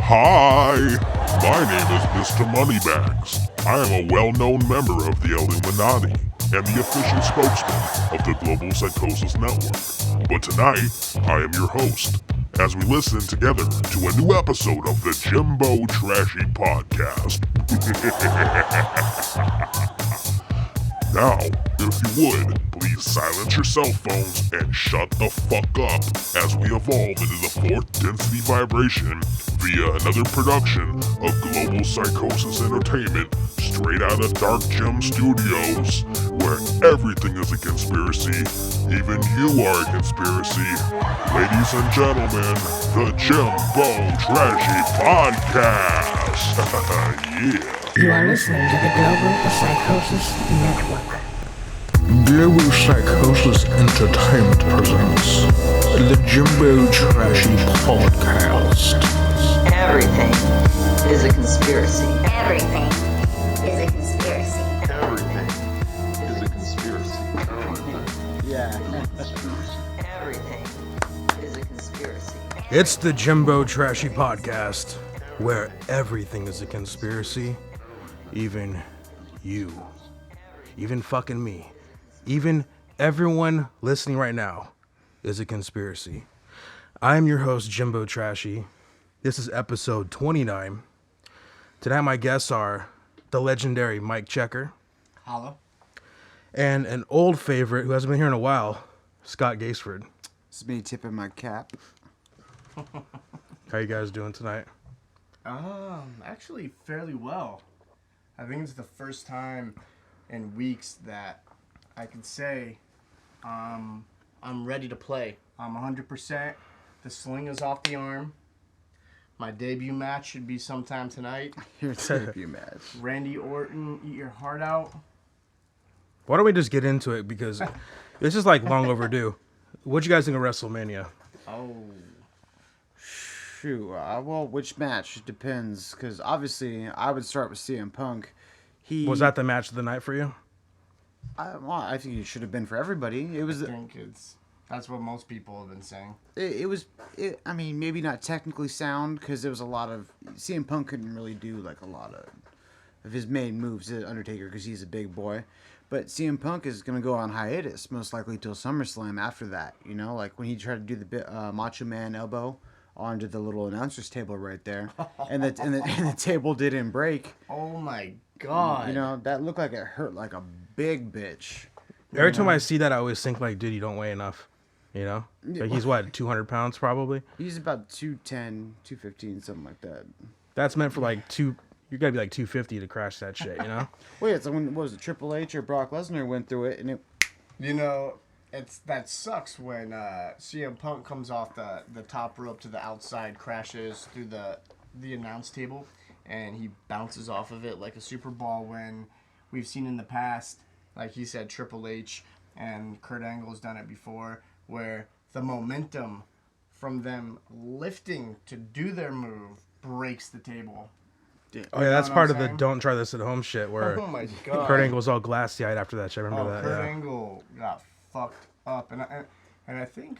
Hi, my name is Mr. Moneybags. I am a well-known member of the Illuminati and the official spokesman of the Global Psychosis Network. But tonight, I am your host as we listen together to a new episode of the Jimbo Trashy podcast. Now, if you would, please silence your cell phones and shut the fuck up as we evolve into the fourth density vibration via another production of Global Psychosis Entertainment straight out of Dark Gem Studios, where everything is a conspiracy, even you are a conspiracy. Ladies and gentlemen, the Jimbo Trashy Podcast. Yeah. You are listening to the Global Psychosis Network. Global Psychosis Entertainment presents the Jimbo Trashy Podcast. Everything is a conspiracy. Everything is a conspiracy. Everything is a conspiracy. Everything is a conspiracy. It's the Jimbo Trashy Podcast, where everything is a conspiracy. Even you. Even fucking me. Even everyone listening right now is a conspiracy. I'm your host, Jimbo Trashy. This is episode 29. Tonight my guests are the legendary Mike Checker. Hello. And an old favorite who hasn't been here in a while, Scott Gaisford. It's me tipping my cap. How you guys doing tonight? Actually fairly well. I think it's the first time in weeks that I can say I'm ready to play. I'm 100%. The sling is off the arm. My debut match should be sometime tonight. Your debut match. Randy Orton, eat your heart out. Why don't we just get into it, because this is like long overdue. What'd you guys think of WrestleMania? Oh. Shoot. Well, which match? It depends. Because obviously, I would start with CM Punk. Was that the match of the night for you? I think it should have been for everybody. It was. I think that's what most people have been saying. I mean, maybe not technically sound, because there was a lot of CM Punk couldn't really do like a lot of his main moves to Undertaker because he's a big boy. But CM Punk is going to go on hiatus most likely till SummerSlam after that. You know, like when he tried to do the Macho Man elbow onto the little announcer's table right there, and the table didn't break. Oh my god! You know, that looked like it hurt like a big bitch. Every time I see that, I always think like, dude, you don't weigh enough. You know, like he's what, 200 pounds probably. He's about 210, 215, something like that. That's meant for like you gotta be like 250 to crash that shit. You know. Well, yeah, so when what was it, Triple H or Brock Lesnar went through it, and it. You know, that sucks when CM Punk comes off the top rope to the outside, crashes through the announce table, and he bounces off of it like a Super Bowl when we've seen in the past, like he said, Triple H and Kurt Angle's done it before, where the momentum from them lifting to do their move breaks the table. Oh yeah, that's part of the "don't try this at home" shit. Where oh my god, Kurt Angle was all glassy-eyed after that shit. I remember that. Kurt Yeah. Angle got fucked up, and I think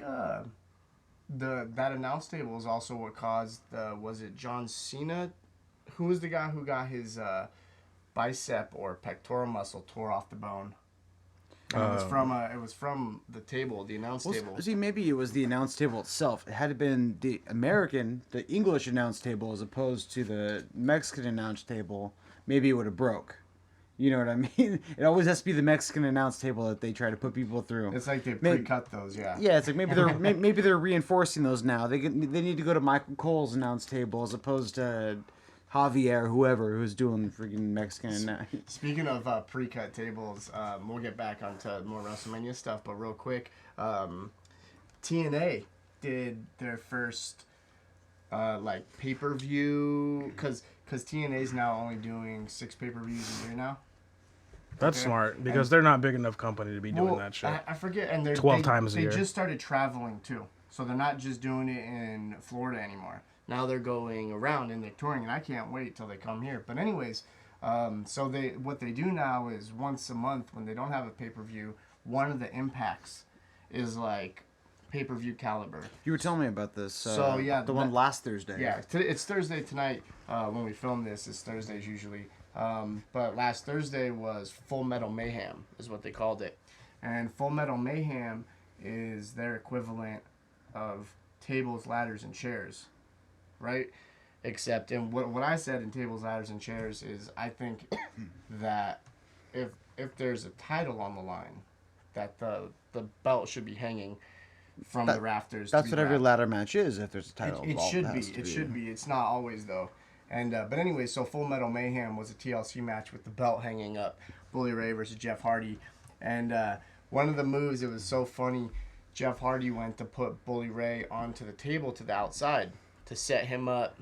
that announce table is also what caused was it John Cena? Who was the guy who got his bicep or pectoral muscle tore off the bone? And it was from the table, the announce table. See, maybe it was the announce table itself. It had been the English announce table as opposed to the Mexican announce table. Maybe it would have broke. You know what I mean? It always has to be the Mexican announce table that they try to put people through. It's like they pre-cut those, yeah. Yeah, it's like maybe they're reinforcing those now. They need to go to Michael Cole's announce table as opposed to Javier, whoever, who's doing freaking Mexican. Speaking of pre-cut tables, we'll get back onto more WrestleMania stuff, but real quick, TNA did their first pay-per-view, because TNA's now only doing 6 pay-per-views a year now. That's smart, because they're not big enough company to be doing that shit. I forget, and 12 times a year. They just started traveling too, so they're not just doing it in Florida anymore. Now they're going around and they're touring, and I can't wait till they come here. But anyways, so what they do now is once a month when they don't have a pay-per-view, one of the impacts is like pay-per-view caliber. You were telling me about this. So, yeah, the one last Thursday. Yeah, it's Thursday tonight when we film this. It's Thursdays usually. But last Thursday was Full Metal Mayhem, is what they called it. And Full Metal Mayhem is their equivalent of tables, ladders, and chairs, right? Except, and what I said in tables, ladders, and chairs is I think that if there's a title on the line, that the belt should be hanging from the rafters. That's what every ladder match is. If there's a title, it should be. It should be. It's not always though. And but anyway, so Full Metal Mayhem was a TLC match with the belt hanging up, Bully Ray versus Jeff Hardy, and one of the moves, it was so funny. Jeff Hardy went to put Bully Ray onto the table to the outside to set him up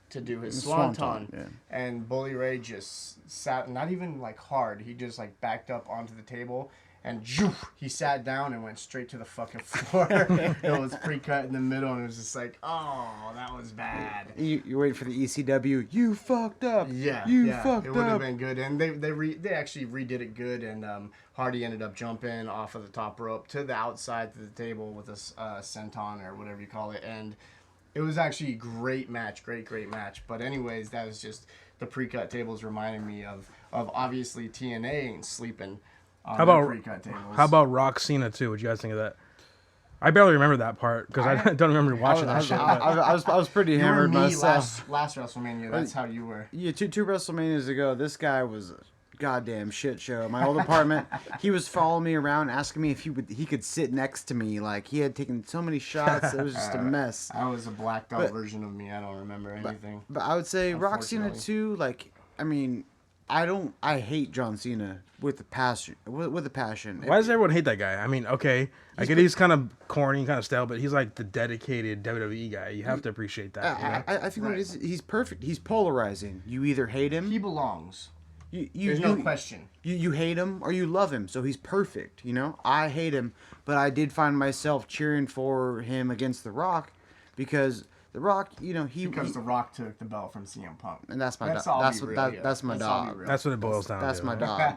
to do his swanton. Yeah. And Bully Ray just sat, not even like hard, he just like backed up onto the table and he sat down and went straight to the fucking floor. It was pre-cut in the middle and it was just like, oh, that was bad. You're waiting for the ECW. You fucked up. Yeah, you yeah, fucked it would have up. been good. And they actually redid it good, and Hardy ended up jumping off of the top rope to the outside to the table with a senton or whatever you call it, and it was actually a great match, great match. But anyways, that was just the pre-cut tables reminding me of obviously TNA ain't sleeping on the pre-cut tables. How about Rock Cena too? What you guys think of that? I barely remember that part because I don't remember watching that shit. I was pretty hammered myself. Last WrestleMania, that's how you were. Yeah, two WrestleManias ago, this guy was a goddamn shit show. My old apartment, he was following me around, asking me if he could sit next to me. Like, he had taken so many shots, it was just a mess. I was a blacked out version of me. I don't remember anything. But I would say Rock Cena too. Like, I mean, I hate John Cena with a passion. With a passion. Why does everyone hate that guy? I mean, okay, I get he's kind of corny, kind of stale, but he's like the dedicated WWE guy. You have to appreciate that. You know? I think what it is, he's perfect. He's polarizing. You either hate him. He belongs. There's no question. You hate him or you love him, so he's perfect. You know, I hate him, but I did find myself cheering for him against The Rock because The Rock, you know, because The Rock took the belt from CM Punk, and that's my dog. That's my dog. That's what it boils down to. That's my dog.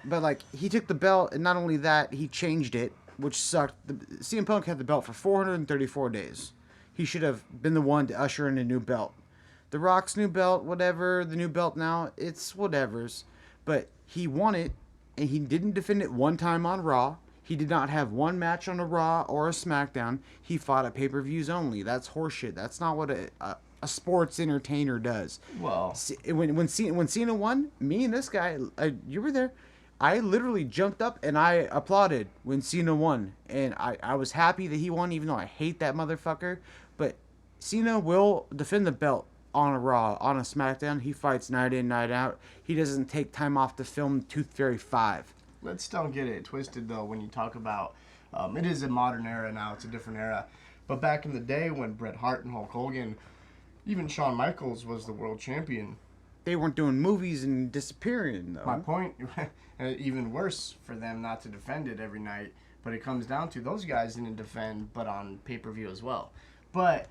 but like he took the belt, and not only that, he changed it, which sucked. CM Punk had the belt for 434 days. He should have been the one to usher in a new belt. The Rock's new belt, whatever, the new belt now, it's whatever's. But he won it, and he didn't defend it one time on Raw. He did not have one match on a Raw or a SmackDown. He fought at pay-per-views only. That's horseshit. That's not what a sports entertainer does. Well, when Cena won, me and this guy, you were there. I literally jumped up and I applauded when Cena won. And I was happy that he won, even though I hate that motherfucker. But Cena will defend the belt on a Raw, on a SmackDown. He fights night in, night out. He doesn't take time off to film Tooth Fairy 5. Let's don't get it twisted, though, when you talk about... it is a modern era now. It's a different era. But back in the day when Bret Hart and Hulk Hogan, even Shawn Michaels was the world champion. They weren't doing movies and disappearing, though. My point, even worse for them not to defend it every night. But it comes down to those guys didn't defend, but on pay-per-view as well. But...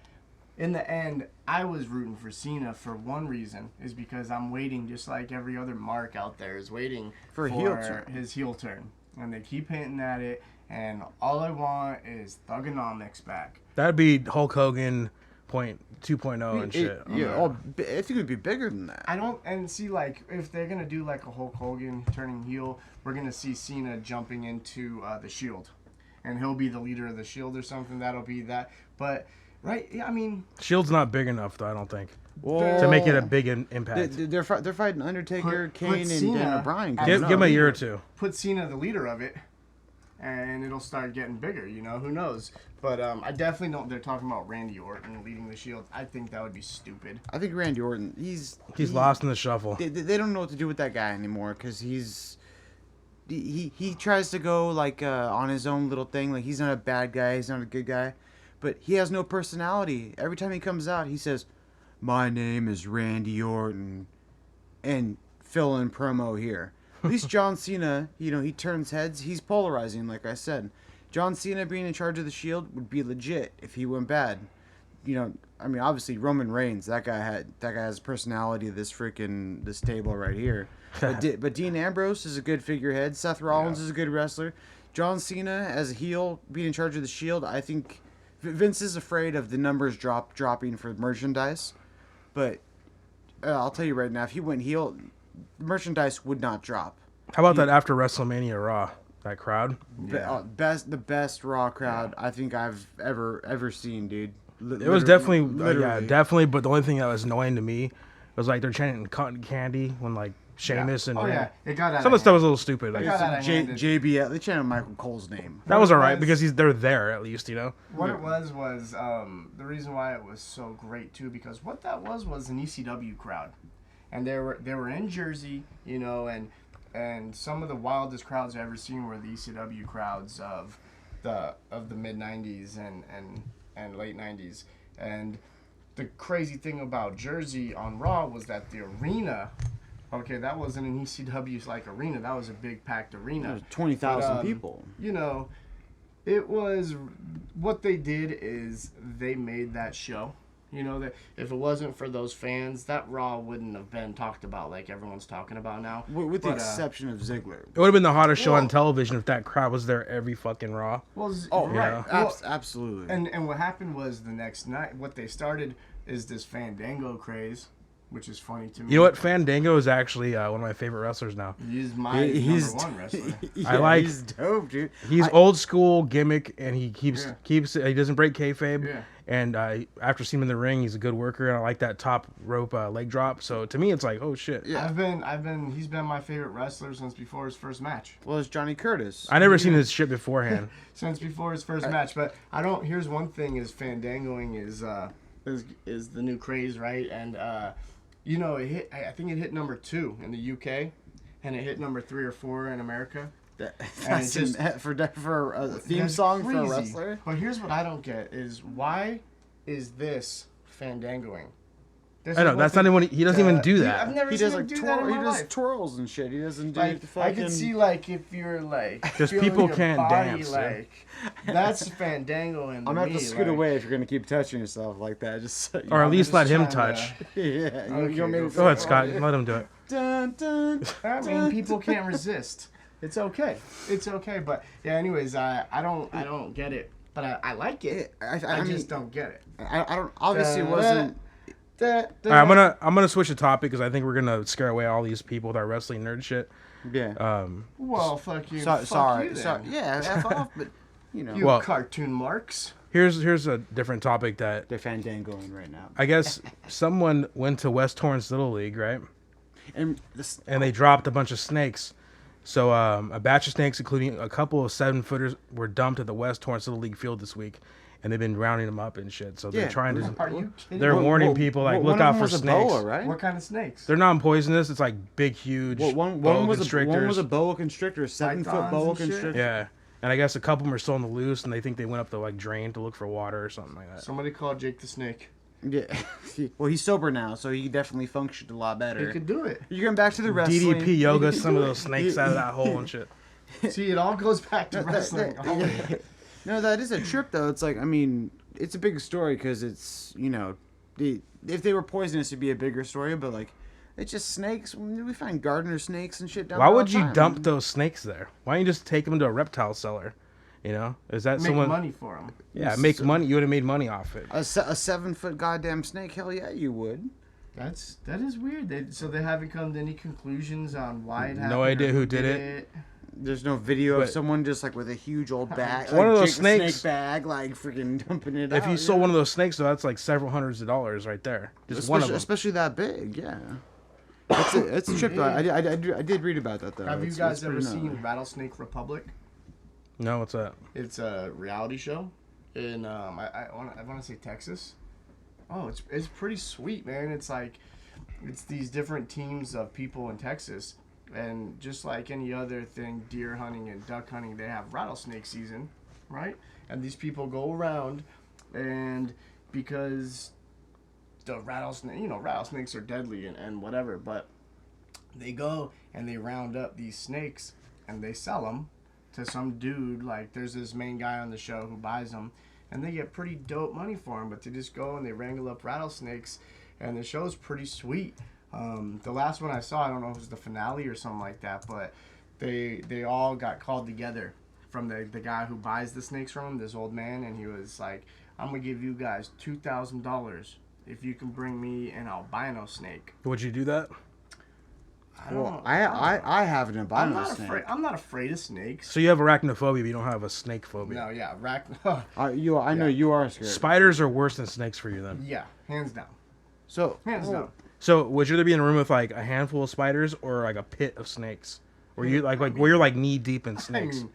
in the end, I was rooting for Cena for one reason, is because I'm waiting, just like every other mark out there is waiting for his heel turn. And they keep hinting at it, and all I want is Thugonomics back. That'd be Hulk Hogan 2.0 and shit. I think it would be bigger than that. I don't, and see, like, if they're going to do like a Hulk Hogan turning heel, we're going to see Cena jumping into the Shield. And he'll be the leader of the Shield or something. That'll be that. But... right? Yeah, I mean... Shield's not big enough, though, I don't think, to make it a big impact. They're fighting Undertaker, Kane, and Daniel Bryan. Give him a year or two. Put Cena the leader of it, and it'll start getting bigger, you know? Who knows? But I definitely don't... they're talking about Randy Orton leading the Shield. I think that would be stupid. I think Randy Orton, he's lost in the shuffle. They don't know what to do with that guy anymore, because he tries to go, like, on his own little thing. Like, he's not a bad guy, he's not a good guy. But he has no personality. Every time he comes out, he says, "My name is Randy Orton," and fill in promo here. At least John Cena, you know, he turns heads. He's polarizing, like I said. John Cena being in charge of the Shield would be legit if he went bad. You know, I mean, obviously Roman Reigns, that guy has personality. This table right here. But Dean Ambrose is a good figurehead. Seth Rollins is a good wrestler. John Cena as a heel being in charge of the Shield, I think Vince is afraid of the numbers dropping for merchandise. But I'll tell you right now, if he went heel, merchandise would not drop. How about that after WrestleMania Raw? That crowd? The best Raw crowd I think I've ever seen, dude. It was definitely, yeah, definitely. But the only thing that was annoying to me was like they're chanting cotton candy when like Sheamus and it got out some of the stuff was a little stupid. Like, JBL, they chanted Michael Cole's name. That was alright because they're there at least, you know. What it was the reason why it was so great too, because what that was an ECW crowd, and they were in Jersey, you know, and some of the wildest crowds I've ever seen were the ECW crowds of the mid '90s and late '90s. And the crazy thing about Jersey on Raw was that the arena, okay, that wasn't an ECW's like arena. That was a big packed arena. There's 20,000 people. You know, it was what they did is they made that show. You know, that if it wasn't for those fans, that Raw wouldn't have been talked about like everyone's talking about now. With the exception of Ziggler. It would have been the hottest show on television if that crowd was there every fucking Raw. Well, right. Well, absolutely. And what happened was the next night, what they started is this Fandango craze, which is funny to me. You know what? Fandango is actually one of my favorite wrestlers now. He's my number one wrestler. Yeah, he's dope, dude. He's old school gimmick, and he keeps he doesn't break kayfabe. Yeah. And after seeing him in the ring, he's a good worker, and I like that top rope leg drop. So to me, it's like, oh shit. Yeah. He's been my favorite wrestler since before his first match. Well, it's Johnny Curtis. I never seen his shit beforehand. Since before his first match, but I don't. Here's one thing: is Fandangoing is the new craze, right? And you know, it hit. I think it hit number 2 in the UK, and it hit number 3 or 4 in America. That's just for a theme song for a wrestler. But here's what I don't get: is why is this Fandangoing? I know that's not even. He doesn't even do that. I've never He seen does him like do that in my life. twirls and shit. He doesn't do Like, the fucking. I could see like if you're like because feeling people your can't body, dance. like that's Fandangoing. I'm gonna have to scoot away if you're gonna keep touching yourself like that. Just so or at least let him trying touch. yeah. Okay, You want me to Go ahead, Scott. Let him do it. Dun, dun, I mean, people can't resist. It's okay. It's okay. But yeah. Anyways, I don't get it. But I like it. I mean, just don't get it. I don't. Obviously, it wasn't. All right, I'm gonna switch the topic because I think we're gonna scare away all these people with our wrestling nerd shit. Yeah. Well, fuck you. Sorry. You Sorry. Yeah. F off. But you know. You Well, cartoon marks. Here's a different topic that They're Fandangoing right now. I guess someone went to West Torrance Little League, right? And they dropped a bunch of snakes. So a batch of snakes, including a couple of 7-footers, were dumped at the West Torrance Little League field this week, and they've been rounding them up and shit. So they're trying to. Are you kidding? They're warning people like, look out for snakes. Boa, right? What kind of snakes? They're non-poisonous. It's like big, huge. Well, one was a boa constrictor, 7-foot boa constrictor. Yeah, and I guess a couple of them are still on the loose, and they think they went up the like drain to look for water or something like that. Somebody called Jake the Snake. Yeah. Well, he's sober now, so he definitely functioned a lot better. He could do it. You're going back to the wrestling. DDP yoga some of those snakes out of that hole and shit. See, it all goes back to wrestling. No, that is a trip, though. It's like, I mean, it's a big story because it's, you know, if they were poisonous, it'd be a bigger story, but, like, it's just snakes. We find gardener snakes and shit down there. Why would you dump those snakes there? Why don't you just take them to a reptile cellar? You know? Is that Make someone... money for them. Yeah, make money. You would have made money off it. A 7-foot goddamn snake? Hell yeah, you would. That is weird. So they haven't come to any conclusions on why it happened. No idea who did it. There's no video of someone just like with a huge old bag, one like of those snakes snake bag, like freaking dumping it out. If you sold one of those snakes, though, that's like several hundreds of dollars right there. Just one of them. Especially that big, yeah. It's a trip, though. I did read about that, though. Have you guys ever seen Rattlesnake Republic? No, what's that? It's a reality show in I want to say Texas. Oh, it's pretty sweet, man. It's like it's these different teams of people in Texas, and just like any other thing, deer hunting and duck hunting, they have rattlesnake season, right? And these people go around, and because the rattlesnakes are deadly and whatever, but they go and they round up these snakes and they sell them to some dude. Like, there's this main guy on the show who buys them, and they get pretty dope money for them. But they just go and they wrangle up rattlesnakes, and the show's pretty sweet. The last one I saw, I don't know if it was the finale or something like that, but they all got called together from the guy who buys the snakes from him, this old man, and he was like, I'm gonna give you guys $2,000 if you can bring me an albino snake. Would you do that? I have an albino snake. I'm not afraid of snakes. So you have arachnophobia, but you don't have a snake phobia. No, yeah, I know you are scared. Spiders are worse than snakes for you then. Yeah, hands down. So Hands down. So would you rather be in a room with like a handful of spiders or like a pit of snakes? Where you where you're like knee deep in snakes? I mean,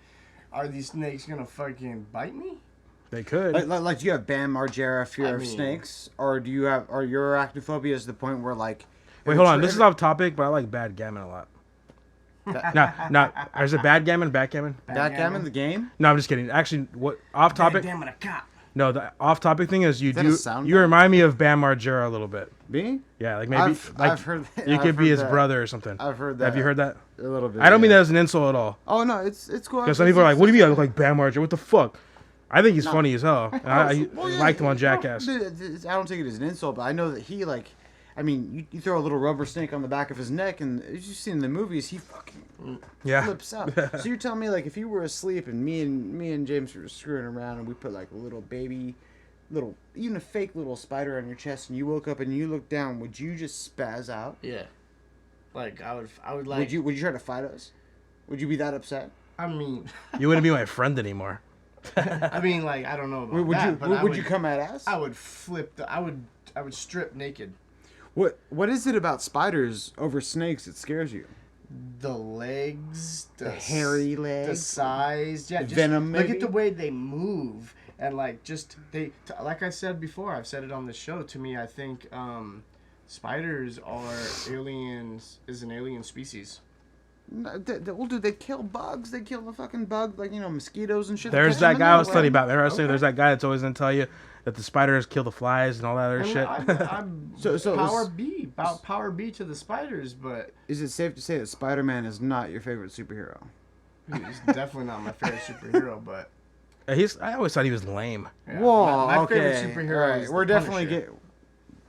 are these snakes gonna fucking bite me? They could. Like do you have Bam Margera fear of snakes, or do you have, or your arachnophobia is the point where like? Wait, hold on. This is off topic, but I like backgammon a lot. Is it backgammon? Backgammon the game? No, I'm just kidding. Actually, what off topic? Backgammon a cop. No, the off topic thing is that a sound you bite? remind me of Bam Margera a little bit. Me? Yeah, like maybe I've heard that. you I've could be heard his that. brother or something. I've heard that. Have you heard that? A little bit. I don't mean yeah. that as an insult at all. Oh no, it's cool. Because some people are like, "What do you mean I look like Bam Margera? What the fuck?" I think he's funny as hell. And I Well, yeah, liked him on Jackass. I don't take it as an insult, but I know that he like. I mean, you throw a little rubber snake on the back of his neck, and as you've seen in the movies, he fucking flips out. So you're telling me, like, if you were asleep and me and James were screwing around, and we put like a little baby, even a fake little spider on your chest, and you woke up and you looked down, would you just spaz out? Yeah. Like I would like. Would you try to fight us? Would you be that upset? I mean. You wouldn't be my friend anymore. I mean, like I don't know about Would you come at us? I would flip. I would strip naked. What is it about spiders over snakes that scares you? The legs, the hairy legs, the size, yeah, just venom. Look Maybe? at the way they move, and like like I said before, I've said it on the show. To me, I think spiders are aliens. Is an alien species. No, they kill bugs. They kill the fucking bug, like mosquitoes and shit. There's that guy I was telling you about. Remember I was saying there's that guy that's always gonna tell you that the spiders kill the flies and all that other shit. So power B to the spiders, but is it safe to say that Spider-Man is not your favorite superhero? he's definitely not my favorite superhero, but I always thought he was lame. yeah, Whoa, my okay. favorite superhero is we're the definitely Punisher.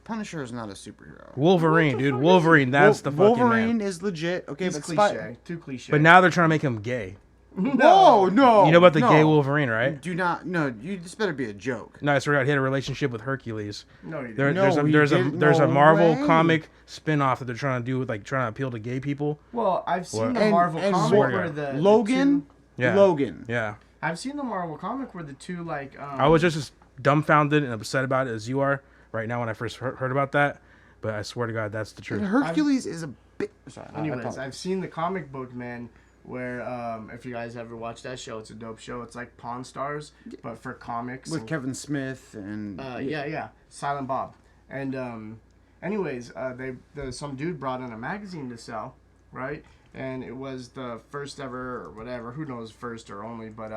Punisher is not a superhero. Wolverine, dude. Wolverine, that's the fucking Wolverine man. is legit. Okay, He's but cliche, too cliche. But now they're trying to make him gay. No, no. You know about the no. gay Wolverine, right? Do not. No, this better be a joke. No, I swear to God, he had a relationship with Hercules. No, he There, didn't. there's a Marvel way. comic spin-off that they're trying to do with like trying to appeal to gay people. Well, I've seen What? the Marvel And comic Morgan. where the Logan. two- Yeah. Logan. Yeah. I've seen the Marvel comic where the two like. I was just as dumbfounded and upset about it as you are right now when I first heard about that. But I swear to God, that's the truth. Hercules is a bit. Sorry. Anyways, I've seen the comic book, man, where if you guys ever watch that show, it's a dope show. It's like Pawn Stars, but for comics. with and, Kevin Smith and yeah, Silent Bob. And anyways, some dude brought in a magazine to sell, right? And it was the first ever or whatever, who knows first or only, but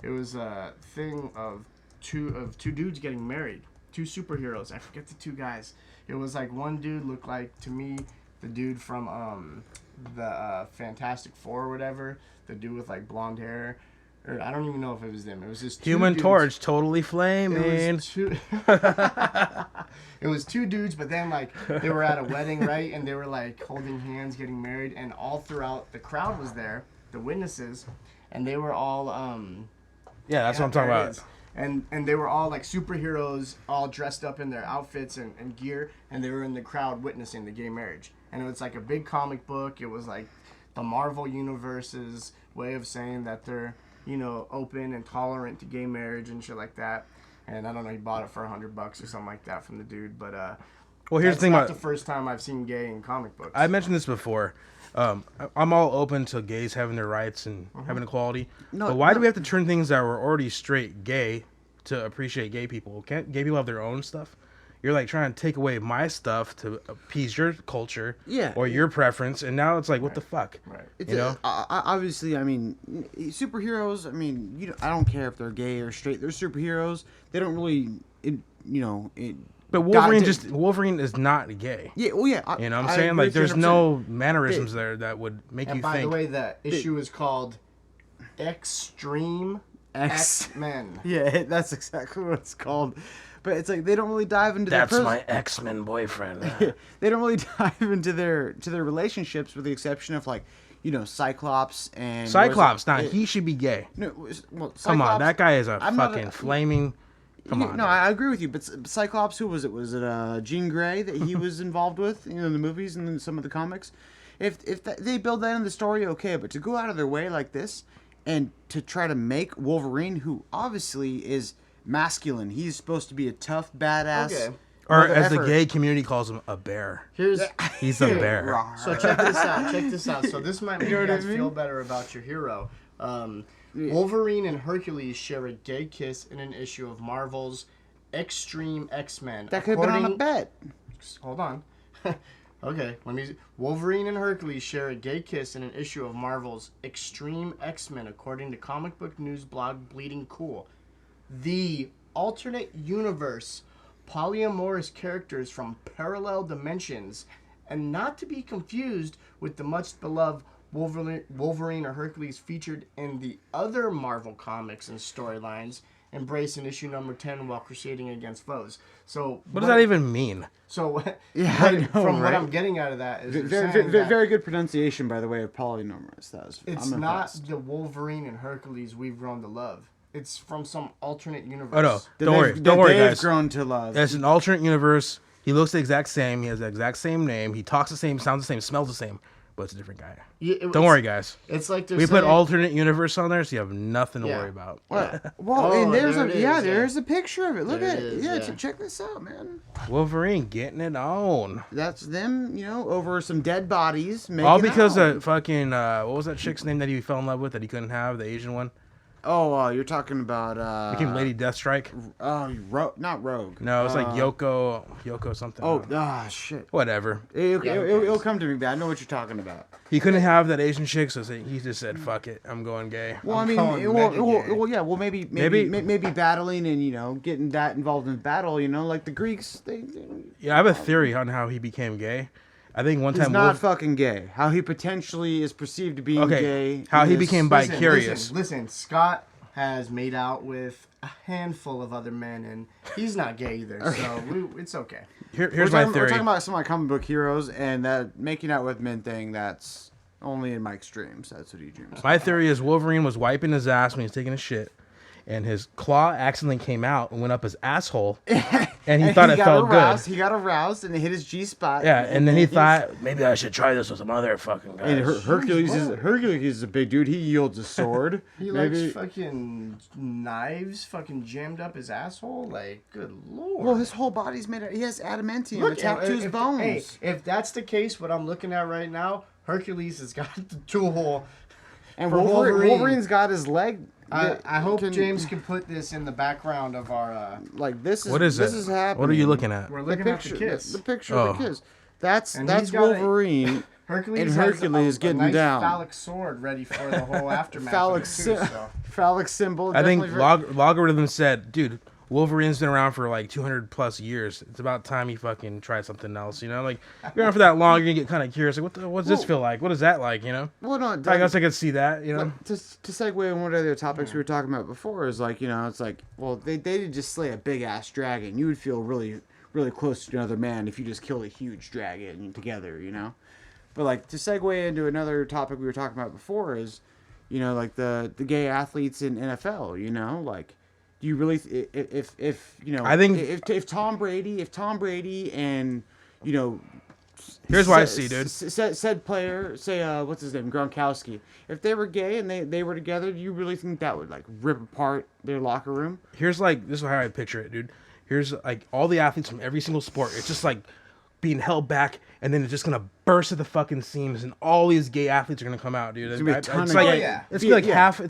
it was a thing of two dudes getting married, two superheroes. I forget the two guys. It was like one dude looked like to me the dude from the Fantastic Four or whatever, the dude with like blonde hair. Or I don't even know if it was them. It was just two Human dudes. Torch, totally flaming. It was two dudes, but then like they were at a wedding, right? And they were like holding hands, getting married, and all throughout the crowd was there, the witnesses, and they were all Yeah, that's what I'm talking there it about. is. And they were all like superheroes, all dressed up in their outfits and gear, and they were in the crowd witnessing the gay marriage. And it was like a big comic book. It was like the Marvel Universe's way of saying that they're, open and tolerant to gay marriage and shit like that. And I don't know, he bought it for $100 or something like that from the dude. But Well, here's that's the thing not about the first time I've seen gay in comic books. I mentioned this before. I'm all open to gays having their rights and having equality. But why do we have to turn things that were already straight gay to appreciate gay people? Can't gay people have their own stuff? You're like trying to take away my stuff to appease your culture or your preference, and now it's like, what the fuck? Right. Obviously, I mean, superheroes. I mean, I don't care if they're gay or straight. They're superheroes. They don't really, But Wolverine is not gay. Yeah, well, yeah. You know what I'm saying? Like, there's no mannerisms there that would make And you by think. the way, the issue is called Extreme X-Men. Yeah, that's exactly what it's called. But it's like they don't really dive into That's their my X-Men boyfriend. They don't really dive into their relationships, with the exception of like, Cyclops and Cyclops. Now he should be gay. No, well, Cyclops, Come on, that guy is a I'm not fucking flaming. Come on. No, I agree with you, but Cyclops, who was it? Was it Jean Grey that he was involved with? In the movies and in some of the comics. If they build that in the story, okay, but to go out of their way like this and to try to make Wolverine, who obviously is masculine, he's supposed to be a tough badass. Okay. Or as the gay community calls him, a bear. He's a bear. So check this out. So this might make you guys feel better about your hero. Wolverine and Hercules share a gay kiss in an issue of Marvel's Extreme X-Men. That could have been on a bet. Hold on. Okay, Wolverine and Hercules share a gay kiss in an issue of Marvel's Extreme X-Men, according to comic book news blog Bleeding Cool. The alternate universe polyamorous characters from parallel dimensions, and not to be confused with the much beloved Wolverine or Hercules featured in the other Marvel comics and storylines, embrace in issue number 10 while crusading against foes. So what does that even mean? So from what I'm getting out of that is very good pronunciation, by the way, of polyamorous. It's not the Wolverine and Hercules we've grown to love. It's from some alternate universe. Oh no, don't worry, guys. Grown to love. It's an alternate universe. He looks the exact same. He has the exact same name. He talks the same, sounds the same, smells the same, but it's a different guy. Don't worry, guys. It's like we put alternate universe on there, so you have nothing to worry about. And there's a picture of it. Look at it. Yeah, check this out, man. Wolverine getting it on. That's them, over some dead bodies. All because of fucking what was that chick's name that he fell in love with that he couldn't have, the Asian one? Oh, you're talking about became Lady Deathstrike. Not Rogue. No, it's like Yoko something. Shit. Whatever. It'll come to me, but I know what you're talking about. He couldn't have that Asian chick, so he just said, "Fuck it, I'm going gay." Well, maybe battling and getting that involved in battle. Like the Greeks. I have a theory on how he became gay. I think one time he's not fucking gay. How he potentially is perceived to be gay. How he became bicurious. Listen, Scott has made out with a handful of other men, and he's not gay either, so it's okay. Here's my theory. We're talking about some of my comic book heroes, and that making out with men thing, that's only in my extremes. That's what he dreams. My theory is Wolverine was wiping his ass when he was taking a shit, and his claw accidentally came out and went up his asshole, and he thought it felt good. He got aroused and it hit his G-spot. Yeah, and then he thought, maybe I should try this with some other fucking guys. And Hercules is a big dude. He yields a sword. He likes fucking knives fucking jammed up his asshole. Like, good lord. Well, his whole body's made of... He has adamantium attached to his bones. Hey, if that's the case, what I'm looking at right now, Hercules has got the tool. And Wolverine's got his leg... I hope James can put this in the background of our... this is... What is this is happening. What are you looking at? We're looking at the kiss. The picture of the kiss. That's Wolverine and Hercules getting nice down. Phallic sword ready for the whole aftermath. Phallic symbol. I think Logarithm said, dude, Wolverine's been around for like 200 plus years. It's about time he fucking tried something else, Like, you're around for that long, you're gonna get kind of curious. Like, what's this feel like? What is that like, Well, no, I guess I could see that, Like, to segue on one of the other topics we were talking about before is like, it's like, well, they did just slay a big ass dragon. You would feel really, really close to another man if you just killed a huge dragon together, But like to segue into another topic we were talking about before is, like the gay athletes in NFL, like. Do you really, I think if Tom Brady and, here's what I see, dude. Said player, say, what's his name, Gronkowski, if they were gay and they were together, do you really think that would like rip apart their locker room? This is how I picture it, dude. Here's like all the athletes from every single sport. It's just like being held back, and then it's just gonna burst at the fucking seams, and all these gay athletes are gonna come out, dude. It's gonna be a ton of half. It's gonna be half.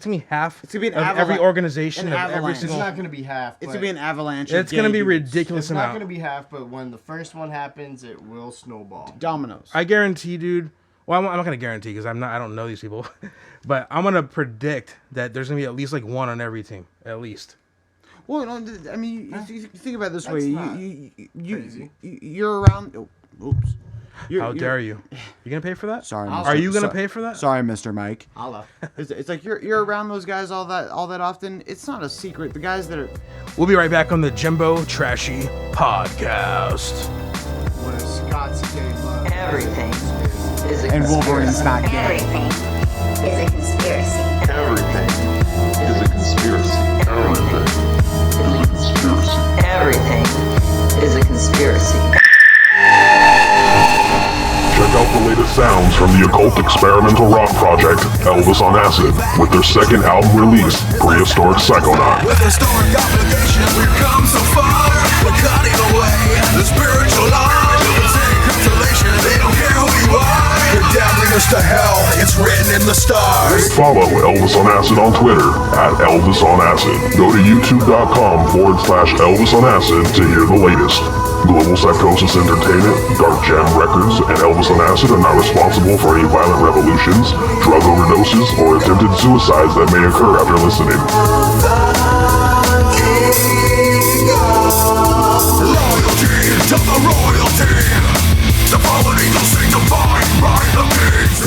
It's gonna be an avalanche. Every organization of every single. It's not gonna be half. It's gonna be an avalanche. It's gonna be ridiculous amount. It's not gonna be half, but when the first one happens, it will snowball. Dominoes. I guarantee, dude. Well, I'm not gonna guarantee because I don't know these people, but I'm gonna predict that there's gonna be at least like one on every team, at least. Well, no, I mean, if you think about it this way, you're around. Oops. How dare you? You gonna pay for that? Sorry. Are you gonna pay for that? Sorry, Mr. Mike. Allah. It's like you're around those guys all that often. It's not a secret. The guys that are. We'll be right back on the Jimbo Trashy podcast. when Scott's gay love. Everything is a And Wolverine's conspiracy. not gay. Everything is a conspiracy. Everything is a conspiracy. Everything is a conspiracy. Everything is a conspiracy. Check out the latest sounds from the occult experimental rock project Elvis on Acid with their second album release, Prehistoric Psychonaut. With historic obligations, we've come so far. We're cutting away the spiritual line. Capitulation, they don't care who you are. You're damning us to hell, it's written in the stars. Follow Elvis on Acid on Twitter at Elvis on Acid. Go to youtube.com/Elvis on Acid to hear the latest. Global Psychosis Entertainment, Dark Jam Records, and Elvis on Acid are not responsible for any violent revolutions, drug overdoses, or attempted suicides that may occur after listening.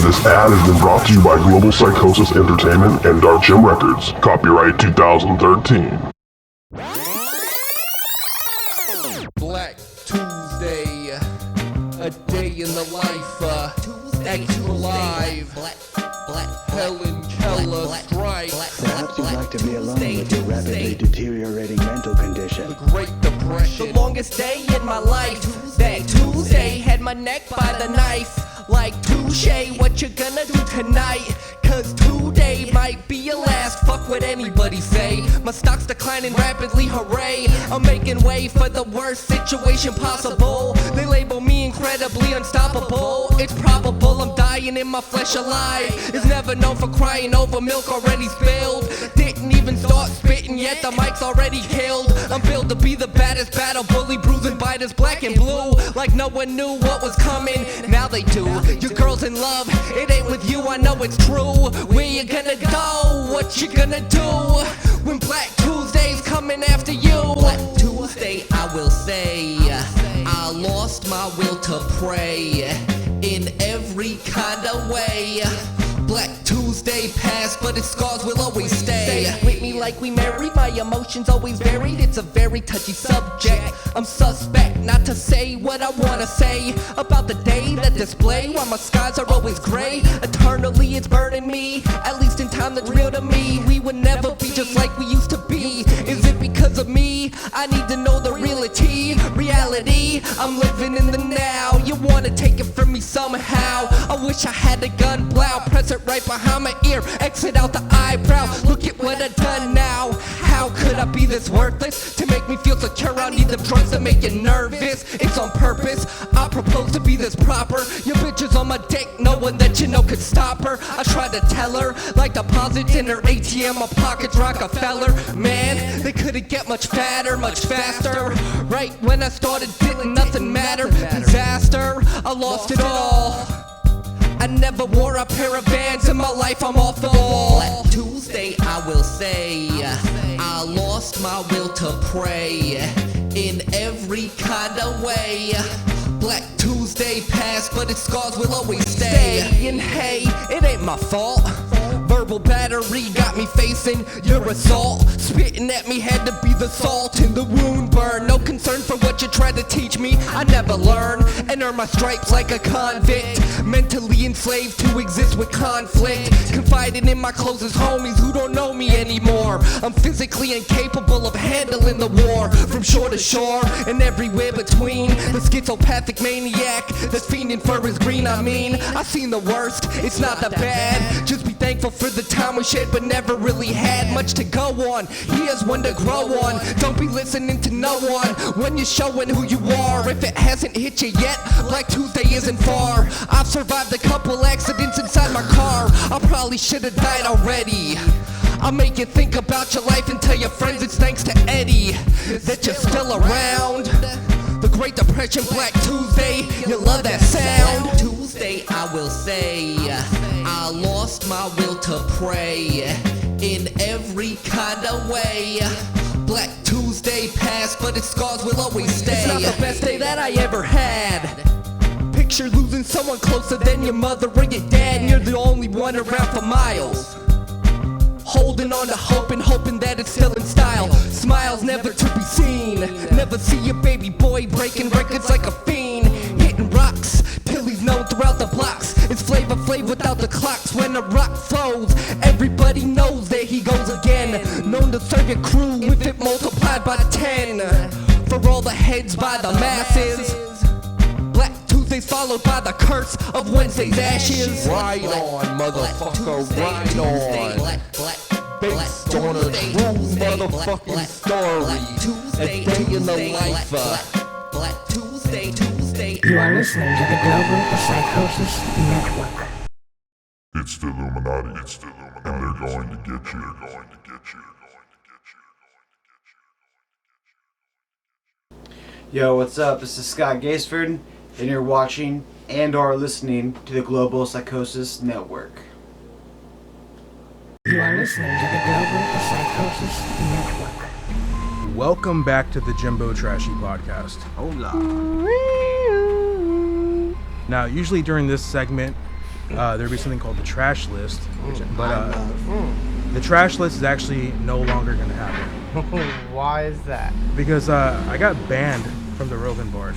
This ad has been brought to you by Global Psychosis Entertainment and Dark Jam Records. Copyright 2013. Black Tuesday, a day in the life, extra live, Helen Keller strike, Perhaps you'd like to be alone with your rapidly deteriorating mental condition. the Great Depression. The longest day in my life, that Tuesday had my neck by the knife. Like touche, what you gonna do tonight? Cause today might be your last, fuck what anybody say. My stock's declining rapidly, hooray. I'm making way for the worst situation possible. They label me incredibly unstoppable. It's probable I'm dying in my flesh alive. Is never known for crying over milk already spilled. Didn't even start spitting yet, the mic's already killed. I'm built to be the baddest battle bully, bruising biters black and blue. Like no one knew what was coming, now they do. Your girl's in love, it ain't with you, I know it's true. Where you gonna go? What you gonna do when Black Tuesday's coming after you? Black Tuesday, I will say, I lost my will to pray in every kind of way. Black Tuesday passed, but its scars will always stay. With me like we married, my emotions always varied. It's a very touchy subject. I'm suspect not to say what I wanna say about the day that display. While my skies are always gray, eternally it's burning me. At least in time that's real to me. We would never be just like we used to be. Is it because of me? I need to know the reality. I'm living in the now. You wanna take it from me somehow. I wish I had a gun plow. Press it right behind my ear. Exit out the eyebrow. Look at what I've done now. How could I be this worthless? To make me feel secure, I need them drugs that make you nervous. It's on purpose. I propose to be this proper. Your bitch is on my dick. No one that you know could stop her. I tried to tell her, like deposits in her ATM, my pockets Rockefeller. Man, they couldn't get much fatter, much faster. Right when I started, didn't nothing matter. Disaster, I lost it all. I never wore a pair of Vans in my life, I'm off the wall. Black Tuesday, I will say, I lost my will to pray in every kind of way. Black Tuesday passed, but its scars will always stay. And hey, it ain't my fault. Verbal battery got me facing your assault. Spitting at me had to be the salt in the wound burn. No concern for what you tried to teach me, I never learn. And earn my stripes like a convict. Mentally enslaved to exist with conflict. Confiding in my closest homies who don't know me anymore. I'm physically incapable of handling the war. From shore to shore and everywhere between. The schizopathic maniac that's fiending for his green. I mean, I've seen the worst, it's not that bad. Just be thankful for the time we shared but never really had much to go on. He has one to grow on. Don't be listening to no one when you're showing who you are. If it hasn't hit you yet, Black Tuesday isn't far. I've survived a couple accidents inside my car. I probably should have died already. I'll make you think about your life and tell your friends it's thanks to Eddie that you're still around. The Great Depression, Black Tuesday, you love that sound. Tuesday, I will say, I lost my will to pray in every kind of way. Black Tuesday passed, but its scars will always stay. It's not the best day that I ever had. Picture losing someone closer than your mother or your dad, and you're the only one around for miles. Holding on to hope and hoping that it's still in style. Smiles never to be seen. Never see your baby boy breaking records like a fiend. It's Flavor Flav without the clocks when the rock flows. Everybody knows that he goes again. Known to serve your crew with it multiplied by 10. For all the heads by the masses. Black Tuesdays followed by the curse of Wednesday's ashes. Right on, motherfucker, right on. Based on a true motherfucking story. A day in the life Black Tuesday, Tuesday. You are listening to the Global Psychosis Network. It's the Illuminati. It's the Illuminati. And they're going to get you. They're going to get you. Yo, what's up? This is Scott Gaisford, and you're watching and/or listening to the Global Psychosis Network. You are listening to the Global Psychosis Network. Welcome back to the Jimbo Trashy podcast. Hola. Now, usually during this segment, there'd be something called the trash list, but the trash list is actually no longer going to happen. Why is that? Because I got banned from the Rogan board.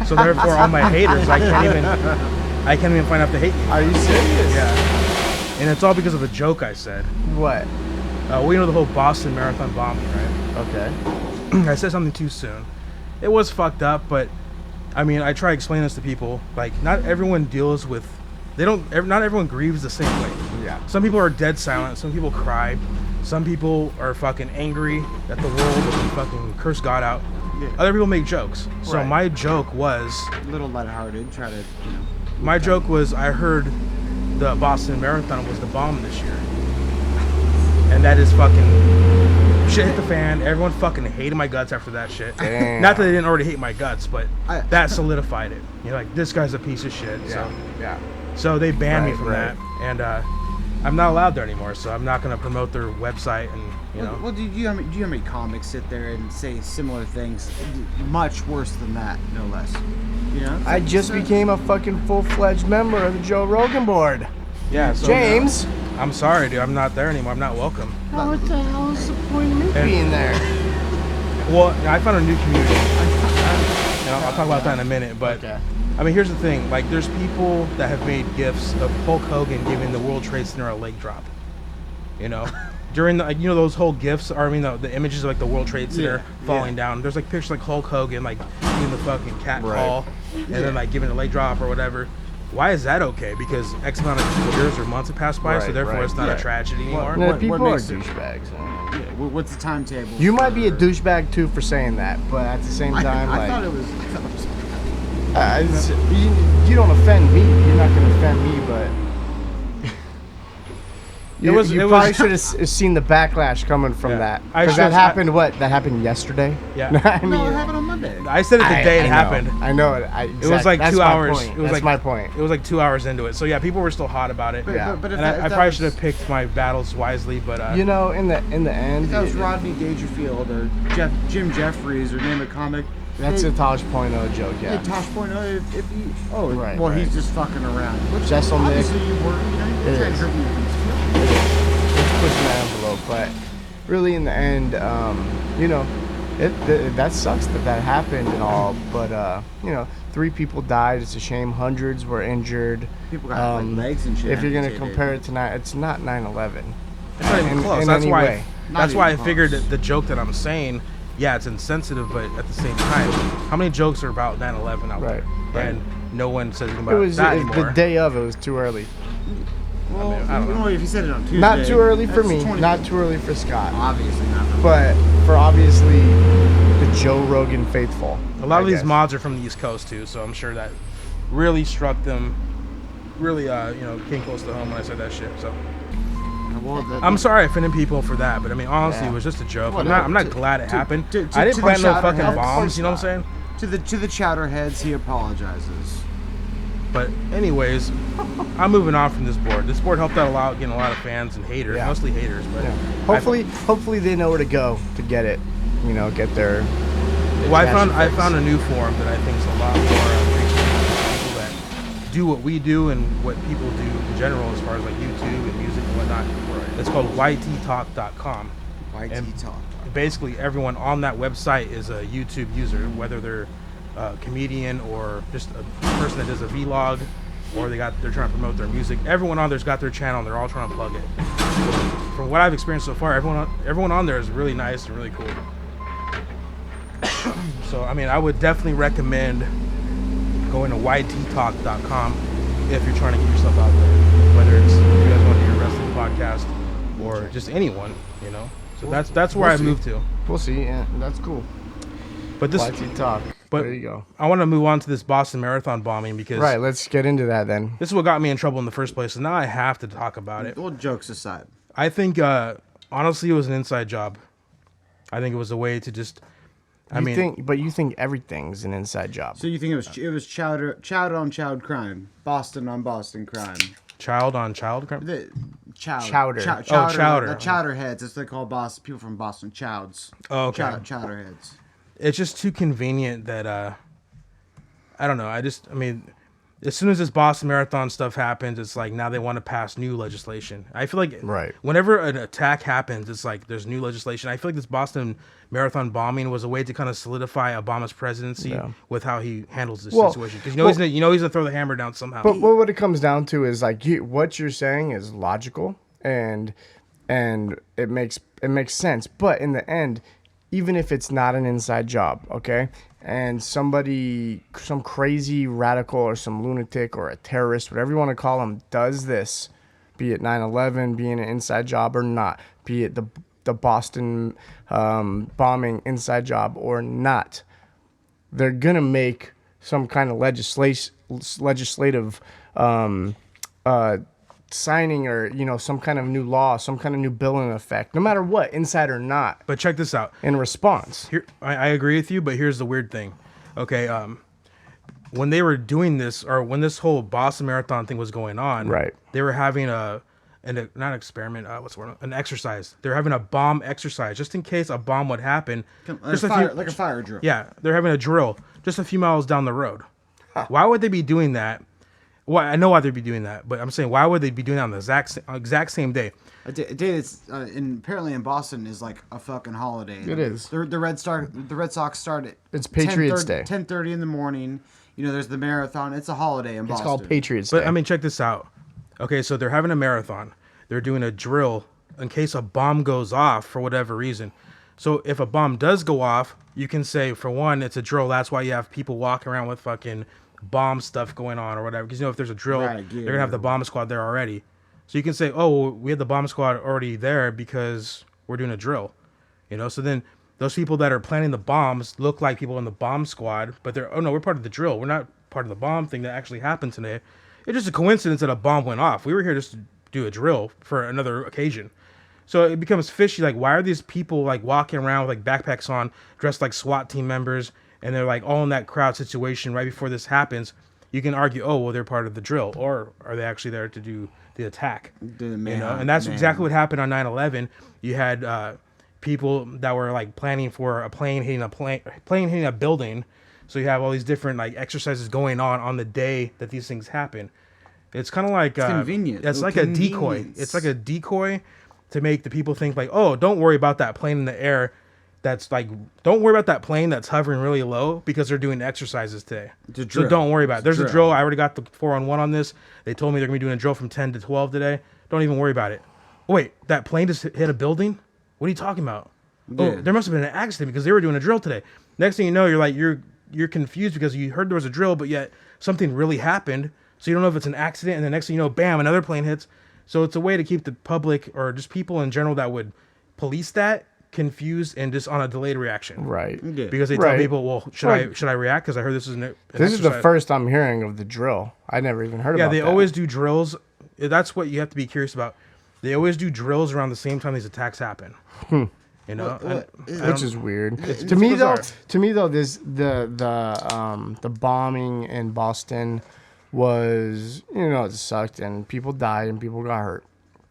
So therefore, all my haters, I can't even find out to hate me. Are you serious? Yeah. And it's all because of a joke I said. What? Well, you know the whole Boston Marathon bombing, right? Okay. I said something too soon. It was fucked up, but I mean, I try to explain this to people. Like, not everyone deals with. Not everyone grieves the same way. Yeah. Some people are dead silent. Some people cry. Some people are fucking angry at the world and fucking curse God out. Yeah. Other people make jokes. So Right. my joke was. A little lighthearted. Try to, My joke was, I heard the Boston Marathon was the bomb this year. And that is fucking shit hit the fan. Everyone fucking hated my guts after that shit. Damn. Not that they didn't already hate my guts, but that solidified it. You know, like, this guy's a piece of shit. Yeah. So they banned me Right, from right. that, and I'm not allowed there anymore. So I'm not gonna promote their website, and you know. Well, do you have any comics sit there and say similar things, much worse than that, no less? You know. I just became a fucking full-fledged member of the Joe Rogan board. Yeah, so James. I'm sorry, dude. I'm not there anymore. I'm not welcome. What the hell is the point of me And- being there? Well, I found a new community, and I'll talk about that in a minute. But Okay. I mean, here's the thing: like, there's people that have made gifs of Hulk Hogan giving the World Trade Center a leg drop. You know, during the those whole gifs, or I mean the images of like the World Trade Center falling down. There's like pictures like Hulk Hogan like doing the fucking cat call, and then like giving a leg drop or whatever. Why is that okay? Because X amount of years or months have passed by, so Right, therefore right. it's not a tragedy anymore. No, What people are makes it- douchebags. Yeah, what's the timetable? You might be a douchebag too for saying that, but at the same time, I like, thought it was. you don't offend me. You're not gonna offend me, but you probably should have seen the backlash coming from that. I Because should've- that happened. That happened yesterday. Yeah. I mean, No, it happened on Monday. I said it the day it I know. happened. I know it. It was like that's 2 my hours. point. It was That's like my point. It was like 2 hours into it. So yeah, people were still hot about it. But, Yeah. but if And that, I if that probably was- should have picked my battles wisely, but You know, in the end, If that was Rodney Dangerfield or Jim Jeffries or name a comic. that's hey, a Tosh Point joke. Hey, Yeah. Tosh Point, if you, Right, well, right. he's just fucking around. Which Jesselnick. obviously you were, It you tried to is. hurt me with these feelings. It's pushing the envelope, but really in the end, that sucks that happened and all. But 3 people died. It's a shame. Hundreds were injured. People got like legs and shit. If you're gonna amputated. compare it to it's not 9/11. it's not even close. That's any why. way. That's Not why I even figured close. that the joke that I'm saying, yeah, it's insensitive, but at the same time, how many jokes are about 9/11 out Right, there? right. And no one says anything It about was that the anymore. day of. It was too early. Well, I don't know. if you said it on Tuesday. Not too early for that's me. 20 Not too early for Scott. Obviously not. For me. But for obviously the Joe Rogan faithful. A lot of I these guess. mods are from the East Coast too, so I'm sure that really struck them. Really, came close to home when I said that shit. So Well, I'm sorry I offended people for that, but I mean, honestly, Yeah. it was just a joke. Well, I'm not to- glad it happened. to- I didn't to plant the no fucking Chowderheads, bombs. You know what I'm saying? to the chowderheads, he apologizes. But anyways, I'm moving on from this board. This board helped out a lot, getting a lot of fans and haters, Yeah. mostly haters. But Yeah. Hopefully they know where to go to get it. Get their. Well, I fix. found a new forum that I think is a lot more appreciative. People that do what we do and what people do in general, as far as like YouTube and music and whatnot. Right. It's called yttalk.com. YT Talk. Basically, everyone on that website is a YouTube user, whether they're a comedian or just a person that does a vlog or they're trying to promote their music. Everyone on there's got their channel, and they're all trying to plug it. From what I've experienced so far, everyone on there is really nice and really cool. So I mean, I would definitely recommend going to yttalk.com if you're trying to get yourself out there. Whether it's you guys want to do a wrestling podcast or just anyone, you know. So that's where I moved to. We'll see. Yeah, that's cool. But this YT Talk. But there you go. I want to move on to this Boston Marathon bombing because right. Let's get into that then. This is what got me in trouble in the first place, and now I have to talk about it. Well, jokes aside, I think honestly it was an inside job. I think it was a way to just. But you think everything's an inside job. So you think it was child on child crime, Boston on Boston crime, child on child crime. Chowder. Chowder. The chowder heads. That's what they call people from Boston. Chowds. Oh, okay. Chowder heads. It's just too convenient that I don't know. I mean, as soon as this Boston Marathon stuff happens, it's like now they want to pass new legislation. I feel like whenever an attack happens, it's like there's new legislation. I feel like this Boston Marathon bombing was a way to kind of solidify Obama's presidency with how he handles this situation. Because he's gonna throw the hammer down somehow. But what it comes down to is like what you're saying is logical and it makes sense. But in the end, even if it's not an inside job, okay, and some crazy radical or some lunatic or a terrorist, whatever you want to call them, does this, be it 9/11 being an inside job or not, be it the Boston bombing inside job or not, they're gonna make some kind of legislative signing or some kind of new law, some kind of new bill in effect, no matter what, inside or not. But check this out. In response, here I agree with you, but here's the weird thing. Okay, when they were doing this, or when this whole Boston Marathon thing was going on, right? They were having not an experiment. What's the word? An exercise. They're having a bomb exercise just in case a bomb would happen. Like a fire drill. Yeah, they're having a drill just a few miles down the road. Huh. Why would they be doing that? Well, I know why they'd be doing that, but I'm saying why would they be doing that on the exact same day? It's apparently in Boston is like a fucking holiday. It is. The Red Sox start at it's Patriots Day, 10:30 in the morning. There's the marathon. It's a holiday in Boston. It's called Patriots Day. But I mean, check this out. Okay, so they're having a marathon. They're doing a drill in case a bomb goes off for whatever reason. So if a bomb does go off, you can say, for one, it's a drill. That's why you have people walking around with fucking bomb stuff going on or whatever, because if there's a drill, they're gonna have the bomb squad there already. So you can say, oh, well, we had the bomb squad already there because we're doing a drill, so then those people that are planning the bombs look like people in the bomb squad, but we're part of the drill, we're not part of the bomb thing that actually happened today. It's just a coincidence that a bomb went off. We were here just to do a drill for another occasion. So it becomes fishy. Like, why are these people like walking around with like backpacks on, dressed like SWAT team members, and they're like all in that crowd situation right before this happens? You can argue, oh, well, they're part of the drill, or are they actually there to do the attack? And that's exactly what happened on 9/11. You had people that were like planning for a plane hitting a building. So you have all these different like exercises going on the day that these things happen. It's kind of like convenient. It's like a decoy. It's like a decoy to make the people think like, oh, don't worry about that plane in the air. Don't worry about that plane that's hovering really low because they're doing exercises today. So don't worry about it. There's a drill. I already got the 4-on-1 on this. They told me they're going to be doing a drill from 10 to 12 today. Don't even worry about it. Wait, that plane just hit a building? What are you talking about? Yeah. Oh, there must have been an accident because they were doing a drill today. Next thing you know, you're confused because you heard there was a drill, but yet something really happened. So you don't know if it's an accident, and the next thing you know, bam, another plane hits. So it's a way to keep the public or just people in general that would police that confused and just on a delayed reaction. Right. Yeah. Because they tell people, well, should I react? Because I heard this is an This is the first I'm hearing of the drill. I never even heard about that. Yeah, they always do drills. That's what you have to be curious about. They always do drills around the same time these attacks happen. Which is weird. To me though, this the bombing in Boston was, it sucked and people died and people got hurt.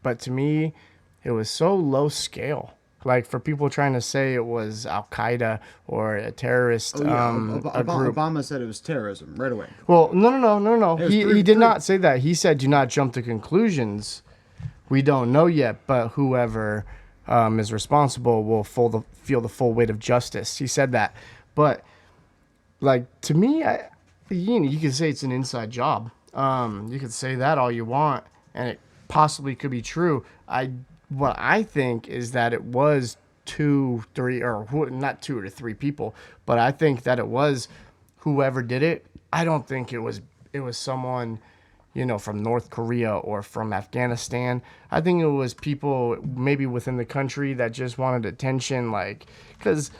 But to me, it was so low scale. Like for people trying to say it was Al Qaeda or a terrorist a group. Obama said it was terrorism right away. Well, no. He did not say that. He said, do not jump to conclusions. We don't know yet, but whoever is responsible will feel the full weight of justice. He said that. But like to me, you can say it's an inside job. You could say that all you want, and it possibly could be true. What I think is that it was not 2 or 3 people, but I think that it was whoever did it. I don't think it was someone, from North Korea or from Afghanistan. I think it was people maybe within the country that just wanted attention, because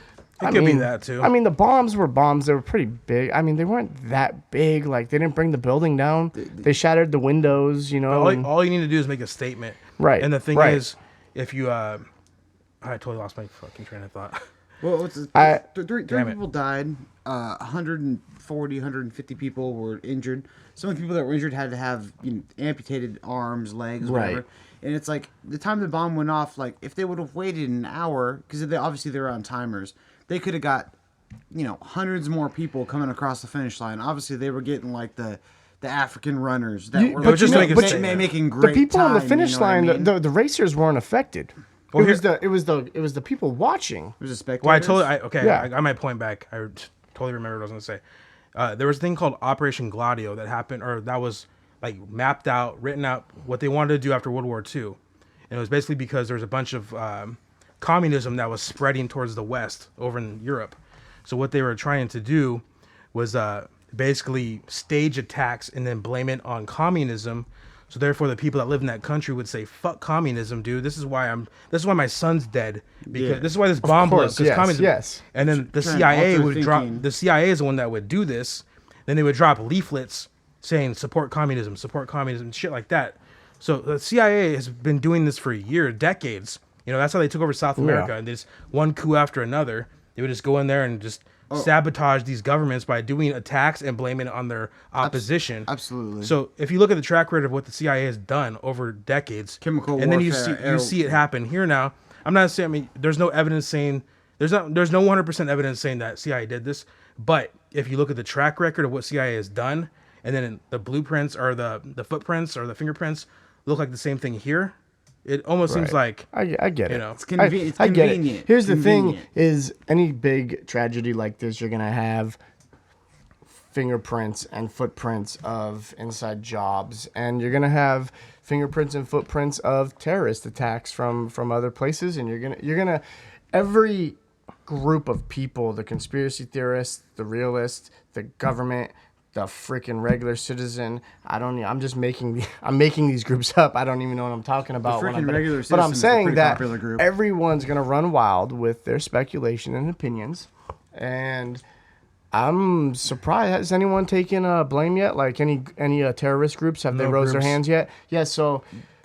It could be that too. I mean, the bombs were bombs. They were pretty big. I mean, they weren't that big. Like, they didn't bring the building down. They shattered the windows, All you need to do is make a statement. Right. And the thing right. is, if you, I totally lost my fucking train of thought. Well, three people died. 140, 150 people were injured. Some of the people that were injured had to have amputated arms, legs, whatever. And it's like the time the bomb went off. Like, if they would have waited an hour, because obviously they were on timers, they could have got hundreds more people coming across the finish line. Obviously, they were getting like the African runners that were making great the people time, on the finish line. I mean? The racers weren't affected. Well, it was the people watching. It was the spectators. Well, I got my point back. I totally remember what I was going to say. There was a thing called Operation Gladio that happened, or that was like mapped out, written out, what they wanted to do after World War II. And it was basically because there was a bunch of communism that was spreading towards the West over in Europe. So what they were trying to do was basically stage attacks and then blame it on communism. So therefore, the people that live in that country would say, "Fuck communism, dude. This is why my son's dead, because this is why this bomb blew up, because communism." Yes. And then the CIA would drop. The CIA is the one that would do this. Then they would drop leaflets saying support communism, shit like that. So the CIA has been doing this for years, decades. That's how they took over South America. And this one coup after another, they would just go in there and just sabotage these governments by doing attacks and blaming it on their opposition. Absolutely. So if you look at the track record of what the CIA has done over decades, chemical and warfare, then you see it happen here now. I'm not saying. I mean, there's no evidence saying there's no 100% evidence saying that CIA did this. But if you look at the track record of what CIA has done, and then the blueprints or the footprints or the fingerprints look like the same thing here, it almost seems like I get it. It's convenient. I get it. Here's the thing: is any big tragedy like this, you're gonna have fingerprints and footprints of inside jobs, and you're gonna have fingerprints and footprints of terrorist attacks from other places, and you're gonna every group of people, the conspiracy theorists, the realists, the government, the freaking regular citizen. I'm making these groups up. I don't even know what I'm talking about. But I'm saying that everyone's gonna run wild with their speculation and opinions, and I'm surprised. Has anyone taken blame yet? Like any terrorist groups, have they raised their hands yet? Yeah. So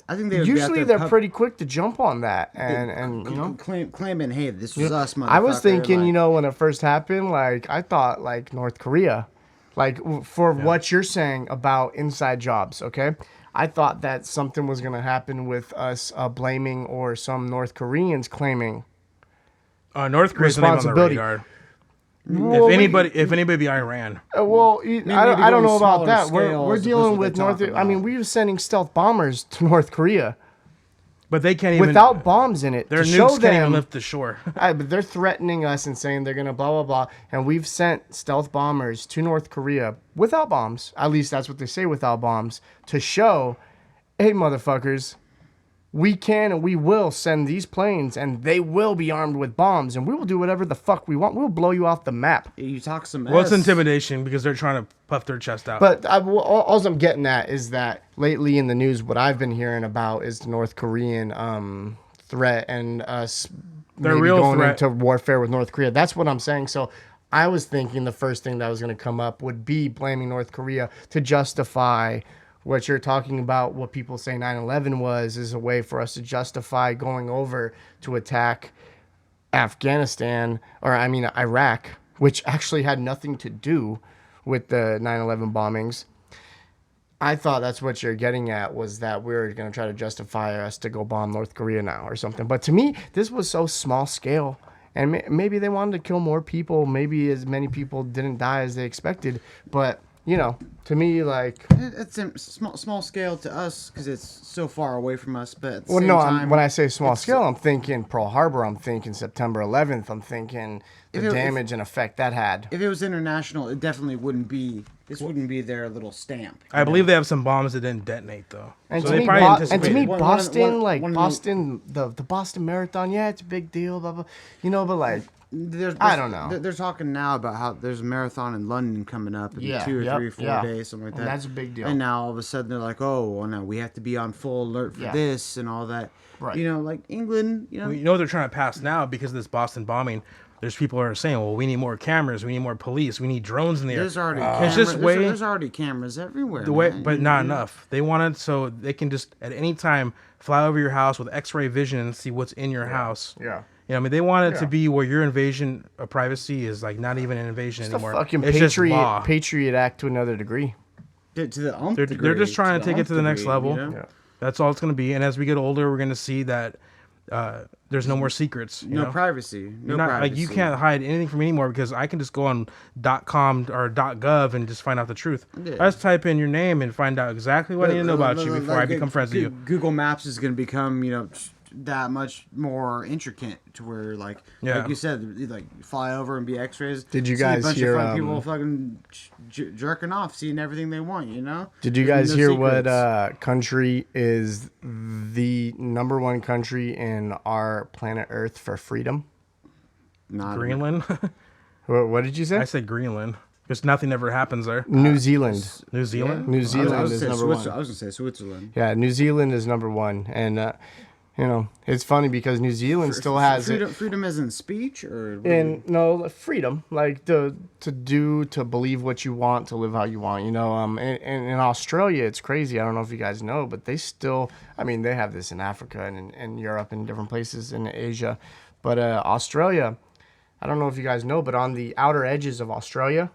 I think they're pretty quick to jump on that and claiming, hey, this was us, motherfucker. I was thinking, when it first happened, like I thought, like North Korea. Like, for what you're saying about inside jobs, okay? I thought that something was going to happen with us blaming or some North Koreans claiming North Korea's responsibility. Well, if anybody be Iran. I don't know about that. We're dealing with I mean, we were sending stealth bombers to North Korea. But they can't even... Without bombs in it. Their nukes can't even lift the shore. But they're threatening us and saying they're going to blah, blah, blah. And we've sent stealth bombers to North Korea without bombs. At least that's what they say, without bombs. To show, hey, motherfuckers, we can and we will send these planes and they will be armed with bombs. And we will do whatever the fuck we want. We'll blow you off the map. You talk some Well, it's intimidation because they're trying to puff their chest out. But all I'm getting at is that lately in the news, what I've been hearing about is the North Korean threat and us maybe going into warfare with North Korea. That's what I'm saying. So I was thinking the first thing that was going to come up would be blaming North Korea to justify what you're talking about. What people say 9/11 is a way for us to justify going over to attack Afghanistan, or I mean Iraq, which actually had nothing to do with the 9/11 bombings. I thought that's what you're getting at, was that we're going to try to justify us to go bomb North Korea now or something. But to me, this was so small scale, and maybe they wanted to kill more people. Maybe as many people didn't die as they expected, but you know, to me, like... It's small scale to us because it's so far away from us, but at the same time... when I say small scale, I'm thinking Pearl Harbor, I'm thinking September 11th, I'm thinking the damage and effect that had. If it was international, it definitely wouldn't be... This wouldn't be their little stamp. I believe they have some bombs that didn't detonate, though. And, so to, they me, Boston, the Boston Marathon, yeah, it's a big deal, blah, blah. You know, but like... I don't know. They're talking now about how there's a marathon in London coming up in 2 or 3 or 4 days, something like that. And that's a big deal. And now all of a sudden they're like, oh, well, no, we have to be on full alert for this and all that. Right. You know, like England, you know. Well, you know what they're trying to pass now because of this Boston bombing. There's people who are saying, well, we need more cameras, we need more police, we need drones in the air. There's already there's already cameras everywhere. But not enough. They want it so they can just at any time fly over your house with X-ray vision and see what's in your house. Yeah. You know, I mean, they want it to be where your invasion of privacy is like not even an invasion It's anymore. a fucking it's just law. Patriot Act to another degree. To the nth They're degree. just trying to take it to the next degree, level. you know? Yeah. That's all it's going to be. And as we get older, we're going to see that there's no more secrets. No privacy. No privacy. Like you can't hide anything from me anymore because I can just go on .com or .gov and just find out the truth. Yeah. I just type in your name and find out exactly what I need to know about you before I become friends with you. Google Maps is going to become, you know, that much more intricate to where, like you said, like fly over and be X-rays. Did you see guys a bunch hear of people fucking jerking off, seeing everything they want? You know? Did you guys hear what country is the #1 country in our planet Earth for freedom? Greenland. What did you say? I said Greenland. Because nothing ever happens there. New Zealand. New Zealand? New Zealand is #1. I was going to say Switzerland. Yeah, New Zealand is #1. And, you know, it's funny because New Zealand still has freedom as in speech or freedom, like to believe what you want, to live how you want. You know, and in Australia, it's crazy. I don't know if you guys know, but they still, I mean, they have this in Africa and in Europe and different places in Asia, but Australia, I don't know if you guys know, but on the outer edges of Australia,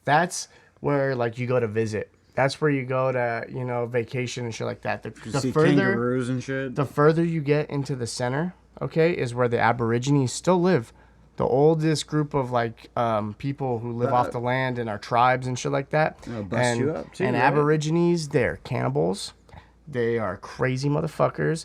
that's where like you go to visit. That's where you go to, you know, vacation and shit like that. The further kangaroos and shit. The further you get into the center, okay, is where the Aborigines still live. The oldest group of like people who live off the land and are tribes and shit like that. Bust you up too, and right? Aborigines, they're cannibals. They are crazy motherfuckers.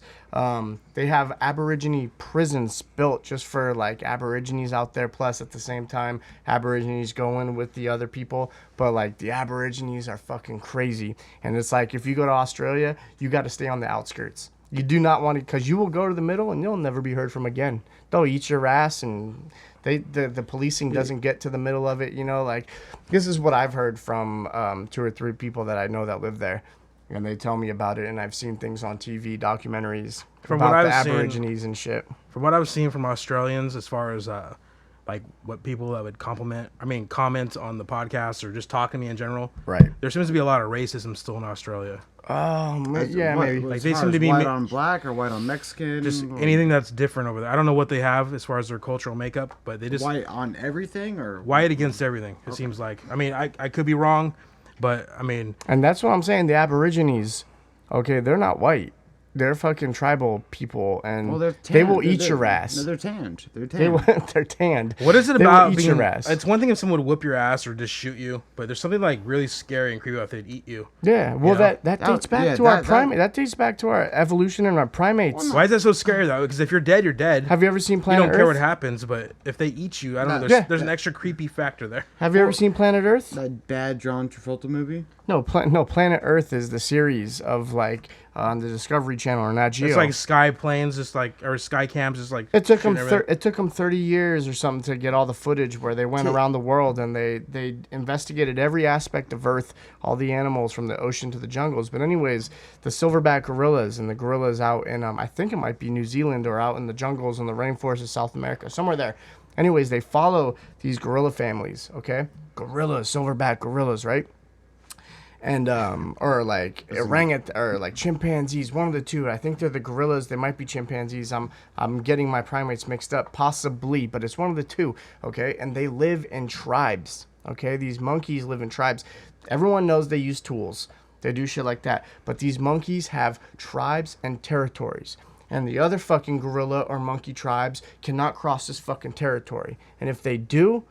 They have Aborigine prisons built just for like Aborigines out there. Plus, at the same time, Aborigines go in with the other people. But like the Aborigines are fucking crazy. And it's like if you go to Australia, you got to stay on the outskirts. You do not want to, because you will go to the middle and you'll never be heard from again. They'll eat your ass, and the policing doesn't get to the middle of it. You know, like this is what I've heard from 2 or 3 people that I know that live there. And they tell me about it, and I've seen things on TV, documentaries about the Aborigines and shit. From what I've seen from Australians, as far as like what people that would comment on the podcast or just talking to me in general. Right. There seems to be a lot of racism still in Australia. Yeah, maybe. Like they seem to be white on black or white on Mexican. Just anything that's different over there. I don't know what they have as far as their cultural makeup, but they just white on everything or white against everything. It seems like. I mean, I could be wrong. But, I mean... And that's what I'm saying. The Aborigines, okay, they're not white. They're fucking tribal people, and they will eat your ass. No, they're tanned. They're tanned. They're tanned. What is it about eat your ass? It's one thing if someone would whoop your ass or just shoot you, but there's something like really scary and creepy about if they'd eat you. Yeah, well, that dates back to our primate. That dates back to our evolution and our primates. Why is that so scary though? Because if you're dead, you're dead. Have you ever seen Planet Earth? You don't care what happens, but if they eat you, I don't know. There's an extra creepy factor there. Have you ever seen Planet Earth? That bad John Travolta movie? No, Planet Earth is the series of like on the Discovery Channel or Nat Geo. It's like sky planes, or sky cams, just like it took them 30 years or something to get all the footage where they went around the world and they investigated every aspect of Earth, all the animals from the ocean to the jungles. But anyways, the silverback gorillas and the gorillas out in I think it might be New Zealand or out in the jungles in the rainforests of South America, somewhere there. Anyways, they follow these gorilla families, okay? Gorillas, silverback gorillas, right? And or like orangutan or like chimpanzees, one of the two. I think they're the gorillas. They might be chimpanzees. I'm getting my primates mixed up, possibly, but it's one of the two. Okay, and they live in tribes. Okay, these monkeys live in tribes. Everyone knows they use tools. They do shit like that. But these monkeys have tribes and territories. And the other fucking gorilla or monkey tribes cannot cross this fucking territory. And if they do,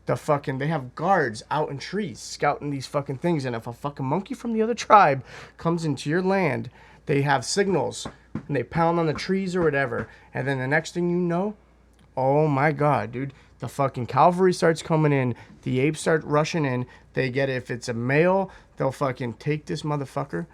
they have guards out in trees scouting these fucking things, and if a fucking monkey from the other tribe comes into your land, they have signals and they pound on the trees or whatever, and then the next thing you know, oh my god, dude, the fucking cavalry starts coming in, the apes start rushing in, they get it. If it's a male, they'll fucking take this motherfucker,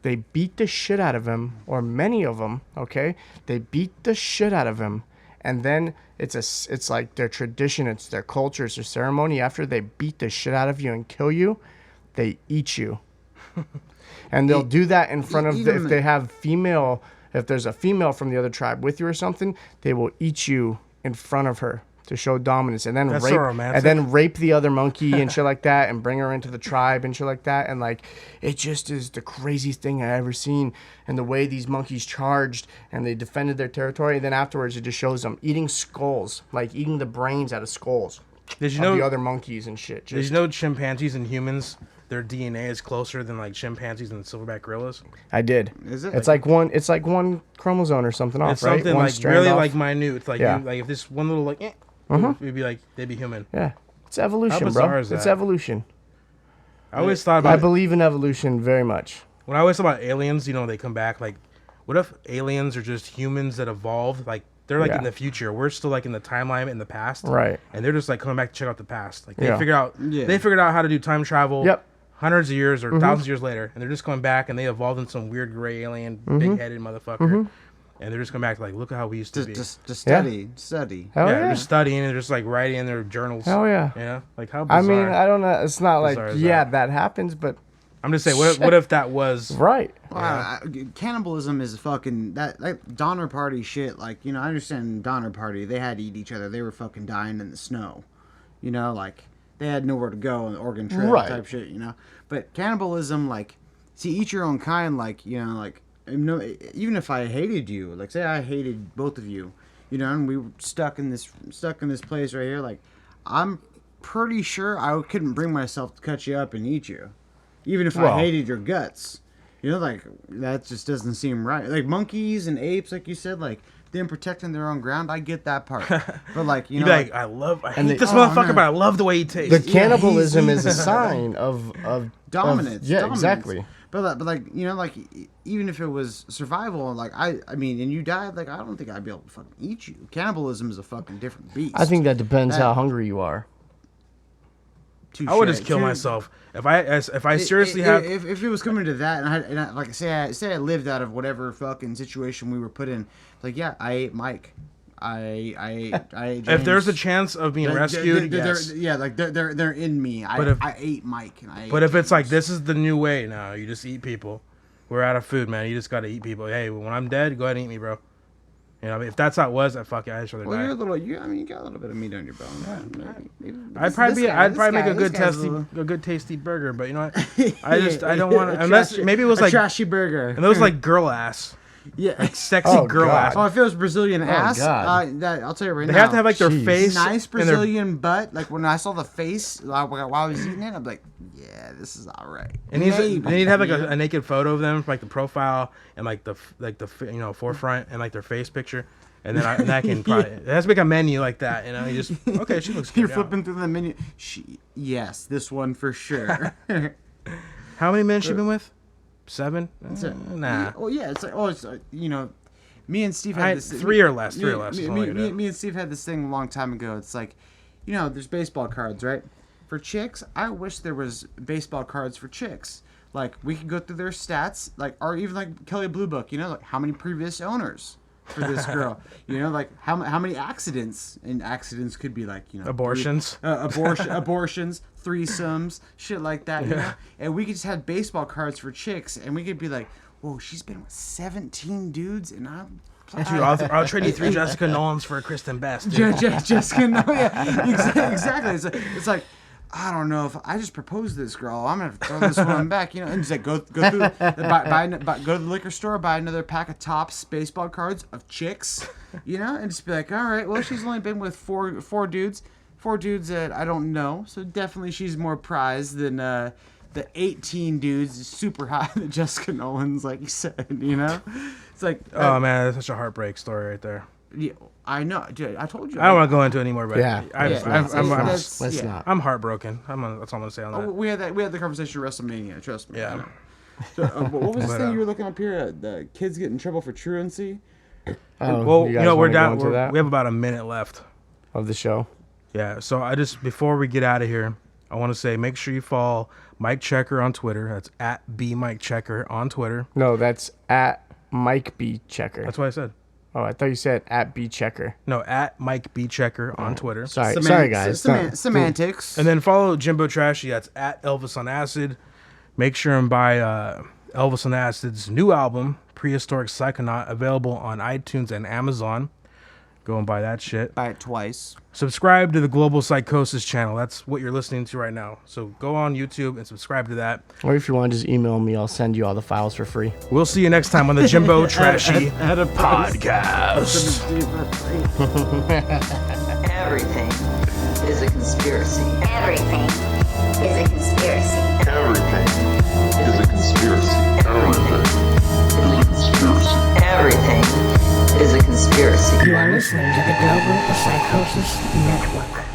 they beat the shit out of him, or many of them, okay, they beat the shit out of him. And then it's like their tradition, it's their culture, it's their ceremony. After they beat the shit out of you and kill you, they eat you. And they'll do that in front of, if they have female, if there's a female from the other tribe with you or something, they will eat you in front of her to show dominance, and then That's so romantic. rape the other monkey and shit like that, and bring her into the tribe and shit like that. And like, it just is the craziest thing I ever seen. And the way these monkeys charged and they defended their territory, and then afterwards it just shows them eating skulls, like eating the brains out of skulls. Did you of know the other monkeys and shit? Did you know chimpanzees and humans, their DNA is closer than like chimpanzees and silverback gorillas? I did. Is it? It's like one chromosome or something off, It's right? something One like strand really off. like minute. It's like Yeah. like if this one little like, it'd be like they'd be human. Yeah, it's evolution, How bizarre bro. is It's that? evolution. I always thought about. I believe in evolution very much. When I always thought about aliens, you know, they come back. Like, what if aliens are just humans that evolved? Like they're like in the future. We're still like in the timeline in the past. Right. And they're just like coming back to check out the past. Like they Yeah. figured out. Yeah. They figured out how to do time travel. Yep. Hundreds of years or thousands of years later, and they're just coming back, and they evolved in some weird gray alien, big-headed motherfucker, and they're just coming back to like, look at how we used to be. Just study. Hell yeah, yeah. they're just studying and they're just like writing in their journals. Hell yeah. You know, like how bizarre. I mean, I don't know. It's not like, Bizarre is yeah, that? that happens, but I'm just saying, what if that was right? Cannibalism is fucking that like Donner Party shit. Like, you know, I understand Donner Party. They had to eat each other. They were fucking dying in the snow. You know, like they had nowhere to go on the Oregon Trail Right. type shit. You know, but cannibalism, like, see, eat your own kind. Like, you know, like, no, even if I hated you, like, say I hated both of you, you know, and we were stuck in this place right here. Like, I'm pretty sure I couldn't bring myself to cut you up and eat you, even if I hated your guts. You know, like, that just doesn't seem right. Like, monkeys and apes, like you said, like, them protecting their own ground, I get that part. But, like, you know, like, I hate this motherfucker, man. but I love the way he tastes. The cannibalism is a sign of dominance. yeah, dominance. exactly. But like, you know, like, even if it was survival, like, I mean, and you died, like, I don't think I'd be able to fucking eat you. Cannibalism is a fucking different beast. I think that depends how hungry you are. I would just kill myself if I seriously have. If it was coming to that, and I like say I lived out of whatever fucking situation we were put in, like, yeah, I ate Mike. I ate James. If there's a chance of being rescued, yes. Yeah, like they're in me. I ate Mike. And I ate but if James. it's like, this is the new way now, you just eat people. We're out of food, man. You just gotta eat people. Hey, when I'm dead, go ahead and eat me, bro. You know, I mean, if that's how it was, I just rather well, die. you're a little. I mean, you got a little bit of meat on your bone. I'd probably make a good tasty burger, but you know what? I don't want to, unless maybe it was like trashy burger, and it was like girl ass. Yeah, like sexy girl ass. Oh, if it was Brazilian ass, God. that I'll tell you right They now. have to have like their face, nice Brazilian butt. Like when I saw the face while I was eating it, I'm like, yeah, this is all right. And they'd have like a naked photo of them, like the profile and like the you know, forefront and like their face picture. And then that can probably it has to make a menu like that, you know. You just okay, she looks good. You're flipping through the menu. Yes, this one for sure. How many men she been with? 7? Nah. Well, yeah, it's you know, me and Steve had this 3 or less. 3 or less. Me and Steve had this thing a long time ago. It's like, you know, there's baseball cards, right? For chicks, I wish there was baseball cards for chicks. Like, we could go through their stats, like, or even like Kelly Blue Book, you know, like how many previous owners for this girl, you know, like how many accidents, and accidents could be like, you know, abortions, abortions, threesomes, shit like that, you know? And we could just have baseball cards for chicks, and we could be like, whoa, she's been with 17 dudes, and Dude, I'll trade you 3 Jessica Nolans for a Kristen Best. Jessica Nolan, yeah, exactly. It's like, I don't know if I just proposed to this girl, I'm gonna throw this one back, you know, and just like go through, go to the liquor store, buy another pack of Topps baseball cards of chicks, you know, and just be like, all right, well, she's only been with four dudes that I don't know, so definitely she's more prized than the 18 dudes super hot that Jessica Nolan's, like you said, you know. It's like, oh man, that's such a heartbreak story right there. Yeah, I know, dude. I told you. I don't want to go into it anymore, but Yeah. Let's not. I'm heartbroken. That's all I'm gonna say on that. We had the conversation at WrestleMania. Trust me. Yeah. So, what was the thing you were looking up here? The kids get in trouble for truancy. Well, we're down. We have about a minute left of the show. Yeah. So before we get out of here, I want to say make sure you follow Mike Checker on Twitter. That's at @BMikeChecker on Twitter. No, that's at Mike B Checker. That's what I said. Oh, I thought you said at B Checker. No, at Mike B Checker on Twitter. Sorry, guys. Semantics. And then follow Jimbo Trashy. That's at Elvis on Acid. Make sure and buy Elvis on Acid's new album, Prehistoric Psychonaut, available on iTunes and Amazon. Go and buy that shit. Buy it twice. Subscribe to the Global Psychosis channel. That's what you're listening to right now. So go on YouTube and subscribe to that. Or if you want to just email me, I'll send you all the files for free. We'll see you next time on the Jimbo Trashy podcast. Everything is a conspiracy. Everything is a conspiracy. Everything is a conspiracy. Everything is a conspiracy. Everything is a conspiracy. You are listening to the Global Psychosis Network.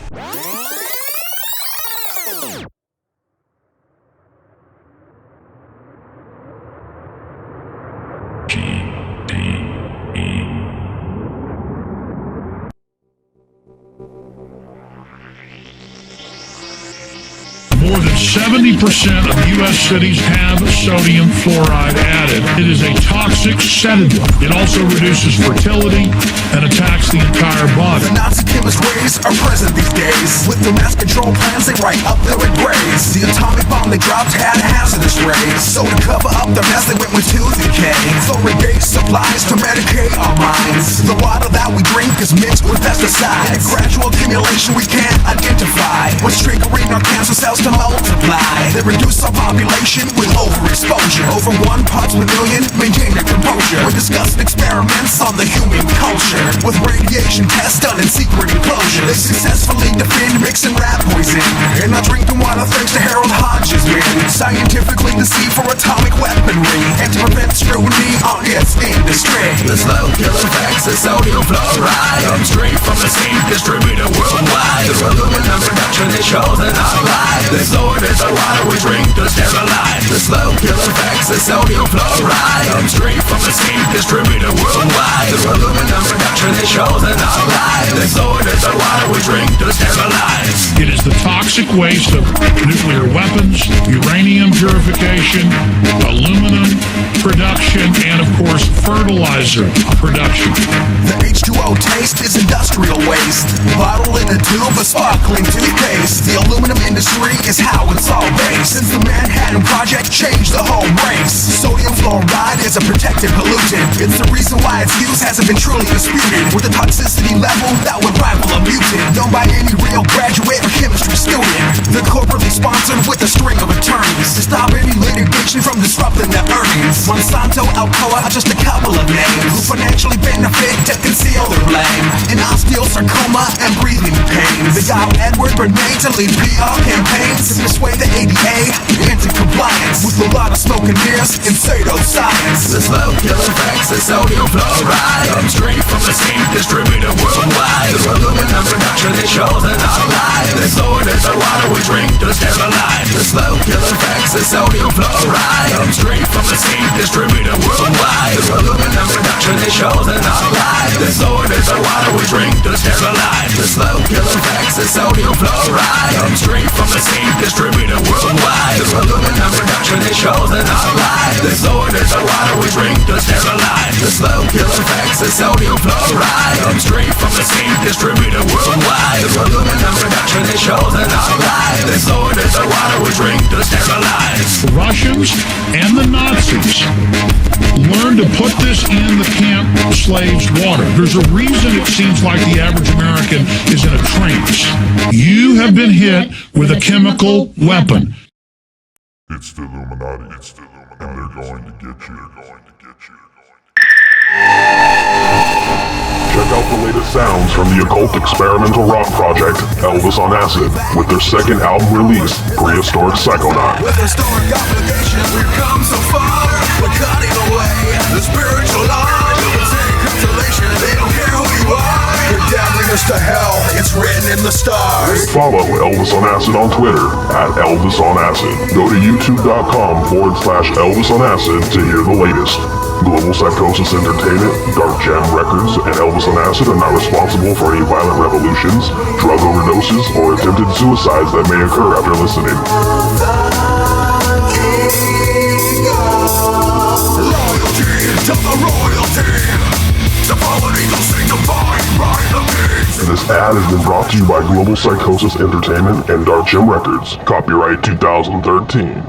More than 70% of U.S. cities have sodium fluoride added. It is a toxic sedative. It also reduces fertility and attacks the entire body. The Nazi chemist ways are present these days. With the mass control plans, they right up there in grades. The atomic bomb they dropped had hazardous rays. So to cover up the mess, they went with 2ZK. Fluoride-based supplies to medicate our minds. The water that we drink is mixed with pesticides. In gradual accumulation, we can't identify what's triggering our cancer cells to multiply. They reduce our population with overexposure. Over 1 parts per million, maintain their composure. We're discussing experiments on the human culture. With radiation tests done in secret enclosure. They successfully defend mixing rat poison. And not drinking water thanks to Harold Hodges' men. Scientifically deceived for atomic weaponry. And to prevent scrutiny on its industry. The slow killer effects of sodium fluoride. Comes straight from the same distributor worldwide. Through aluminum production, it shows in our lives. The sword is the water we drink to sterilize. The slow killer effects of sodium fluoride. Comes straight from the same distributor worldwide. Through aluminum production, it shows in our lives. The sword is the water we drink to sterilize. It is the toxic waste of nuclear weapons, uranium purification, aluminum production, and of course fertilizer production. The H2O taste is industrial waste. Bottle in a tube of sparkling toothpaste. The aluminum industry is how it's all based. Since the Manhattan Project changed the whole race. Sodium fluoride is a protected pollutant. It's the reason why its use hasn't been truly disputed. With a toxicity level that would rival a mutant. Known by any real graduate or chemistry student. They're corporately sponsored with a string of attorneys to stop any litigation from disrupting their earnings. Monsanto, Alcoa are just a couple of names who financially benefit to conceal their blame. In osteosarcoma and breathing pains. They got Edward Bernays to lead PR campaigns to persuade the ADA into compliance with a lot of smoke and mirrors and pseudoscience. The slow killer effects of sodium fluoride come straight from the same distributor worldwide. Through aluminum production, it shows in our lives. The sword is the water we drink to sterilize. The slow killer effects of sodium fluoride come straight from the same distributor worldwide. Through aluminum production, it shows in our lives. The sword is the water we drink to sterilize. The slow killer effects of sodium fluoride come straight from the same distributor worldwide. Through aluminum production, it shows in our lives. The sword is the water we drink to sterilize. The slow killer effects of sodium fluoride come straight from the same distributor worldwide. Through aluminum production, it shows in our lives. The sword is the water we drink to sterilize. The Russians and the Nazis learned to put this in the camp slaves' water. There's a reason it seems like the average American is in a trance. You have been hit with a chemical weapon. It's the Illuminati. And they're going to get you. Check out the latest sounds from the occult experimental rock project, Elvis on Acid, with their second album release, Prehistoric Psychonaut. With historic obligations, we've come so far. We're cutting away the spiritual law. They don't care who you us to hell, it's written in the stars. Follow Elvis on Acid on Twitter @Elvis on Acid. Go to youtube.com/Elvis on Acid to hear the latest. Global Psychosis Entertainment, Dark Jam Records, and Elvis on Acid are not responsible for any violent revolutions, drug overdoses, or attempted suicides that may occur after listening. To the royalty, the fallen eagles sing divine by the kings. This ad has been brought to you by Global Psychosis Entertainment and Dark Jam Records. Copyright 2013.